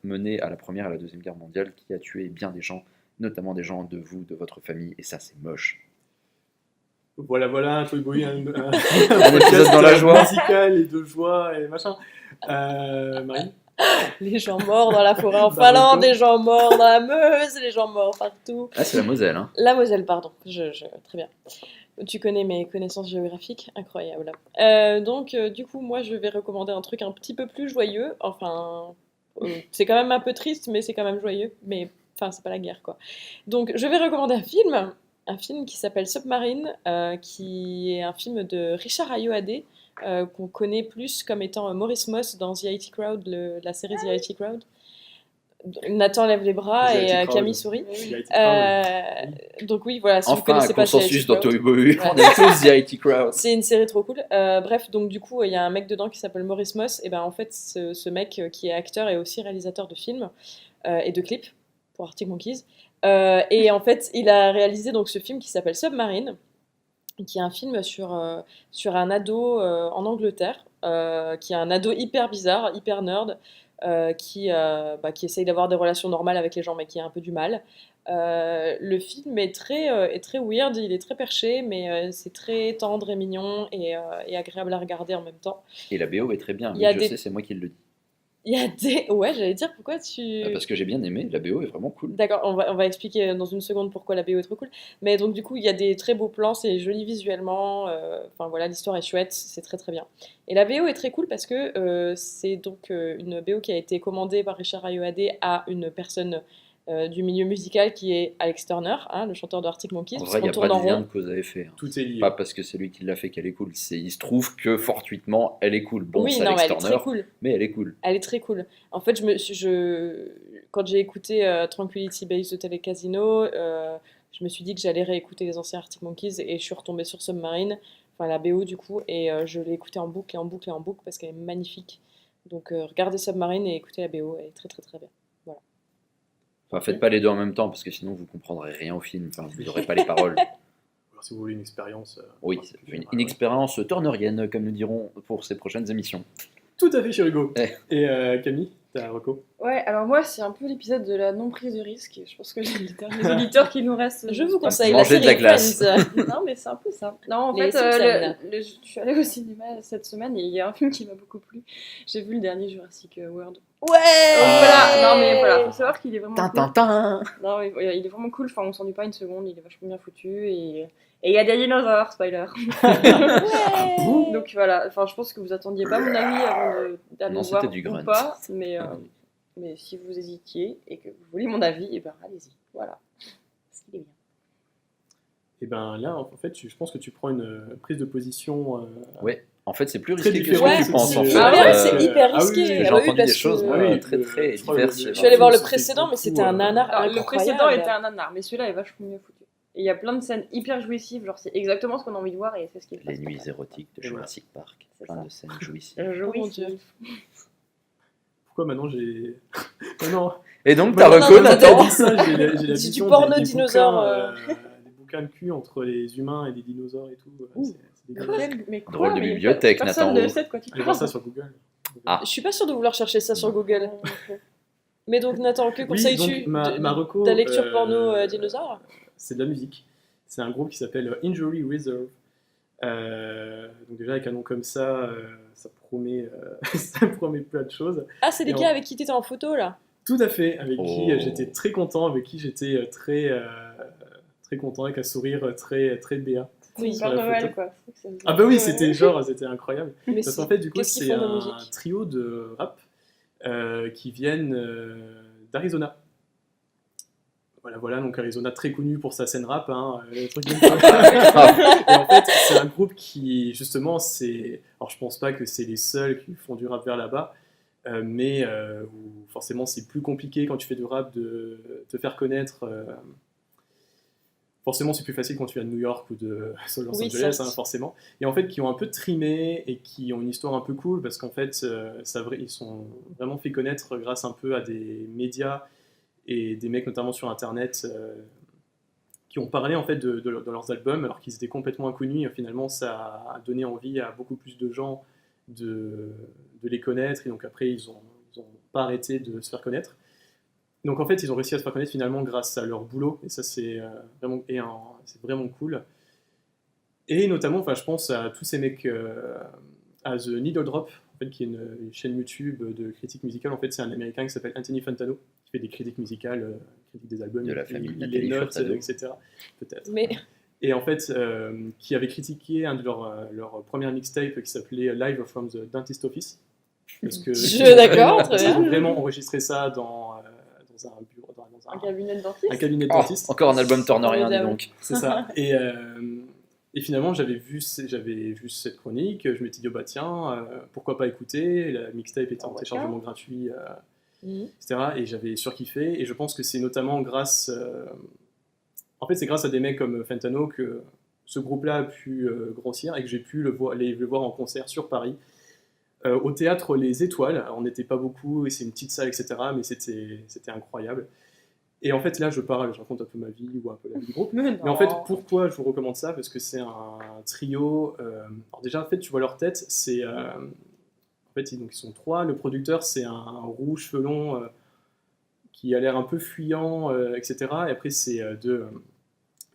mené à la Première et à la Deuxième Guerre mondiale, qui a tué bien des gens, notamment des gens de vous, de votre famille, et ça c'est moche. Voilà, Toy Boy, un épisode dans la joie. musical et de joie et machin. Marie? Les gens morts dans la forêt en Bah, Finlande, d'accord. les gens morts dans la Meuse, les gens morts partout. Ah, c'est la Moselle, hein. La Moselle, pardon. Très bien. Tu connais mes connaissances géographiques, incroyable. Du coup, moi, je vais recommander un truc un petit peu plus joyeux. Enfin, c'est quand même un peu triste, mais c'est quand même joyeux. Mais, enfin, c'est pas la guerre, quoi. Donc, je vais recommander un film qui s'appelle Submarine, qui est un film de Richard Ayoade, qu'on connaît plus comme étant Maurice Moss dans The IT Crowd, la série The IT Crowd. Nathan lève les bras The et IT Crowd. Camille sourit. The IT Crowd. Donc oui, voilà, si vous Enfin, un connaissez pas The consensus IT dans Crowd. Toy Boy. Ouais. On est tous The IT Crowd. C'est une série trop cool. Bref, donc du coup, il y a un mec dedans qui s'appelle Maurice Moss. Et ben en fait, ce mec qui est acteur est aussi réalisateur de films et de clips pour Arctic Monkeys. Et en fait, il a réalisé donc ce film qui s'appelle Submarine, qui est un film sur un ado en Angleterre, qui est un ado hyper bizarre, hyper nerd, qui essaye d'avoir des relations normales avec les gens, mais qui a un peu du mal. Le film est très weird, il est très perché, mais c'est très tendre et mignon et agréable à regarder en même temps. Et la BO est très bien. Il y a Oui, je des- sais, c'est moi qui le dis. Il y a des... Ouais, j'allais dire, pourquoi tu... Parce que j'ai bien aimé. La BO est vraiment cool. D'accord, on va expliquer dans une seconde pourquoi la BO est trop cool. Mais donc du coup, il y a des très beaux plans, c'est joli visuellement. Enfin voilà, l'histoire est chouette, c'est très très bien. Et la BO est très cool parce que c'est donc une BO qui a été commandée par Richard Ayoade à une personne du milieu musical qui est Alex Turner, hein, le chanteur de Arctic Monkeys. En parce vrai, il n'y qu'on a pas tourne de en lien rond. de cause à effet. Hein. Tout est lié. Pas parce que c'est lui qui l'a fait qu'elle est cool. Il se trouve que fortuitement, elle est cool. Bon, Oui, c'est non, mais Alex elle est Turner, très cool. mais elle est cool. Elle est très cool. En fait, quand j'ai écouté Tranquility Base de Tele Casino, je me suis dit que j'allais réécouter les anciens Arctic Monkeys et je suis retombée sur Submarine, enfin la BO du coup, et je l'ai écoutée en boucle et en boucle et en boucle parce qu'elle est magnifique. Donc regardez Submarine et écoutez la BO, elle est très très très bien. Enfin, faites pas les deux en même temps parce que sinon vous comprendrez rien au film. Enfin, vous n'aurez pas les paroles. Alors, si vous voulez une expérience. Oui, un peu plus, une voilà, ouais. expérience turnerienne, comme nous dirons pour ces prochaines émissions. Tout à fait, chez Hugo. Eh. Et Camille, t'as reco? Ouais, alors moi, c'est un peu l'épisode de la non-prise de risque. Je pense que j'ai les derniers auditeurs qui nous restent. Je vous conseille Manger la de la série glace. Friends. Non, mais c'est un peu ça. Non, en Les fait, Simpsons. je suis allée au cinéma cette semaine et il y a un film qui m'a beaucoup plu. J'ai vu le dernier Jurassic World. Ouais. Voilà, non mais voilà, faut savoir qu'il est vraiment cool. Tintin. Non, mais il est vraiment cool, enfin, on s'ennuie pas une seconde, il est vachement bien foutu et il y a des dinosaures, spoiler. Donc voilà, enfin, je pense que vous attendiez pas mon avis avant d'aller Non, voir c'était du grunt. ou pas, mais si vous hésitiez et que vous vouliez mon avis, et ben allez-y, voilà. Parce qu'il est bien. Et ben là, en fait, je pense que tu prends une prise de position. Ouais, en fait, c'est plus Très risqué que ce différent, que tu c'est penses. En aussi, fait. Ah ouais, c'est euh, hyper ah oui, risqué. j'ai J'ai Ah bah oui, entendu parce des choses que- moi, oui, très très je crois diverses. que- Je suis allée voir le C'était précédent, mais beaucoup, c'était un nanar Alors, le incroyable. précédent était un nanar, mais celui-là est vachement mieux foutu. Et il y a plein de scènes hyper jouissives, genre c'est exactement ce qu'on a envie de voir et c'est ce qui est Les nuits érotiques de Et voilà. Jurassic Park. C'est Plein ça. de scènes jouissives. Oh mon Dieu. Pourquoi maintenant j'ai. Oh non, Et donc, Bah, t'as non, reco, non, Nathan dit ça, j'ai la C'est vision du porno des dinosaure, bouquins, des bouquins de cul entre les humains et les dinosaures et tout. C'est dégueulasse. Mais quoi, Drôle de mais bibliothèque, personne Nathan. ne sait de quoi tu Allez voir parles. ça sur Google. Ah. Je suis pas sûre de vouloir chercher ça sur Google. Mais donc Nathan, que Oui, conseilles-tu donc, ma reco, de la lecture porno dinosaure? C'est de la musique. C'est un groupe qui s'appelle Injury Reserve. Donc déjà avec un nom comme ça, ça promet, ça promet plein de choses. Ah, c'est les Et gars on- avec qui t'étais en photo là. Tout à fait, avec qui Oh. j'étais très content, avec qui j'étais très content, avec un sourire très béat. C'est sur Père la Noël, photo. quoi. C'est Ah bah oui, Ouais. c'était incroyable. Mais Parce qu'en fait, du coup, qu'est-ce qu'ils c'est font de un musique trio de rap qui viennent d'Arizona. Voilà, donc Arizona très connu pour sa scène rap, hein, le truc comme ça. Et en fait, c'est un groupe qui, justement, alors je pense pas que c'est les seuls qui font du rap vers là-bas, mais où forcément c'est plus compliqué quand tu fais du rap de te faire connaître. Forcément, c'est plus facile quand tu viens de New York ou de Los Oui, Angeles, certes. forcément. Et en fait, qui ont un peu trimé et qui ont une histoire un peu cool parce qu'en fait, ils sont vraiment fait connaître grâce un peu à des médias et des mecs, notamment sur Internet, qui ont parlé en fait de leurs albums alors qu'ils étaient complètement inconnus. Et finalement, ça a donné envie à beaucoup plus de gens de les connaître. Et donc après, ils ont pas arrêté de se faire connaître. Donc en fait, ils ont réussi à se faire connaître finalement grâce à leur boulot, et ça c'est c'est vraiment cool. Et notamment, enfin, je pense à tous ces mecs, à The Needle Drop, en fait, qui est une chaîne YouTube de critique musicale. En fait, c'est un Américain qui s'appelle Anthony Fantano, qui fait des critiques musicales, critique des albums, De la il famille il Nathalie les note, Furtado. etc. Peut-être. Mais Et en fait, qui avait critiqué un de leurs premières mixtapes qui s'appelait Live from the Dentist Office. Parce que D'accord, très ils ont bien. vraiment enregistré ça dans un bureau, dans Un cabinet de dentiste. un cabinet de Oh, dentiste. encore un album turnerien, dis Formidable. donc. C'est ça. Et finalement, j'avais vu cette chronique, je m'étais dit, oh bah tiens, pourquoi pas écouter. La mixtape était en téléchargement gratuit etc. Et j'avais surkiffé. Et je pense que c'est notamment grâce... En fait, c'est grâce à des mecs comme Fentano que ce groupe-là a pu grossir et que j'ai pu les voir en concert sur Paris. Au théâtre Les Étoiles, alors, on n'était pas beaucoup, et c'est une petite salle, etc. Mais c'était incroyable. Et en fait, là, je raconte un peu ma vie ou un peu la vie du groupe. Mais en fait, pourquoi je vous recommande ça? Parce que c'est un trio. Alors déjà, en fait, tu vois leur tête. En fait, donc, ils sont 3. Le producteur, c'est un roux, cheveux longs, qui a l'air un peu fuyant, etc. Et après, c'est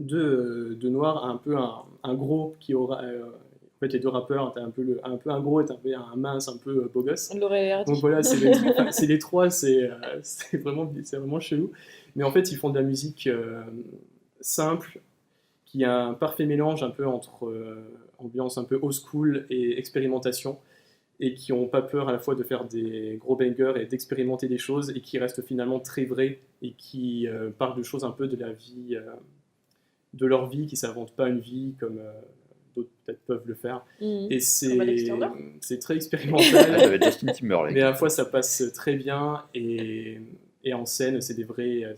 deux noirs, un peu un gros qui aura... en fait, les 2 rappeurs, t'as un peu un gros et t'as un mince, un peu beau gosse. Donc voilà, c'est les 3, c'est vraiment chelou. Mais en fait, ils font de la musique simple, qui a un parfait mélange un peu entre ambiance un peu old school et expérimentation, et qui n'ont pas peur à la fois de faire des gros bangers et d'expérimenter des choses, et qui restent finalement très vrais, et qui parlent de choses un peu de la vie, de leur vie, qui ne s'inventent pas une vie comme... d'autres peut-être peuvent le faire. Et c'est très expérimental. Justin Timberlake. Mais à la fois, ça passe très bien. Et en scène, c'est des vraies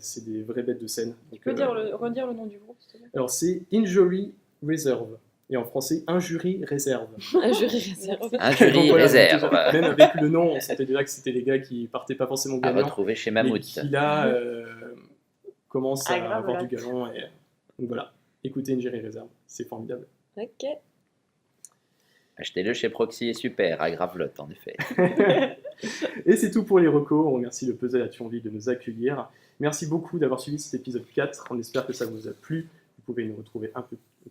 bêtes de scène. Tu peux redire le nom du groupe, s'il te plaît? Alors, c'est Injury Reserve. Et en français, Injury Réserve. Injury Réserve. Injury Réserve. Même avec le nom, on sentait déjà que c'était les gars qui partaient pas forcément À gagnants. retrouver chez Mais Mammouth. qui là commencent à grave, avoir là. du galon. Donc voilà, écoutez Injury Reserve, c'est formidable. Ok. Achetez-le chez Proxy est super, à Gravelotte en effet. Et c'est tout pour les recos. On remercie le Puzzle à Thionville de nous accueillir. Merci beaucoup d'avoir suivi cet épisode 4. On espère que ça vous a plu. Vous pouvez nous retrouver un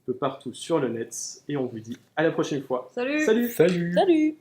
peu partout sur le net. Et on vous dit à la prochaine fois. Salut. Salut. Salut. Salut.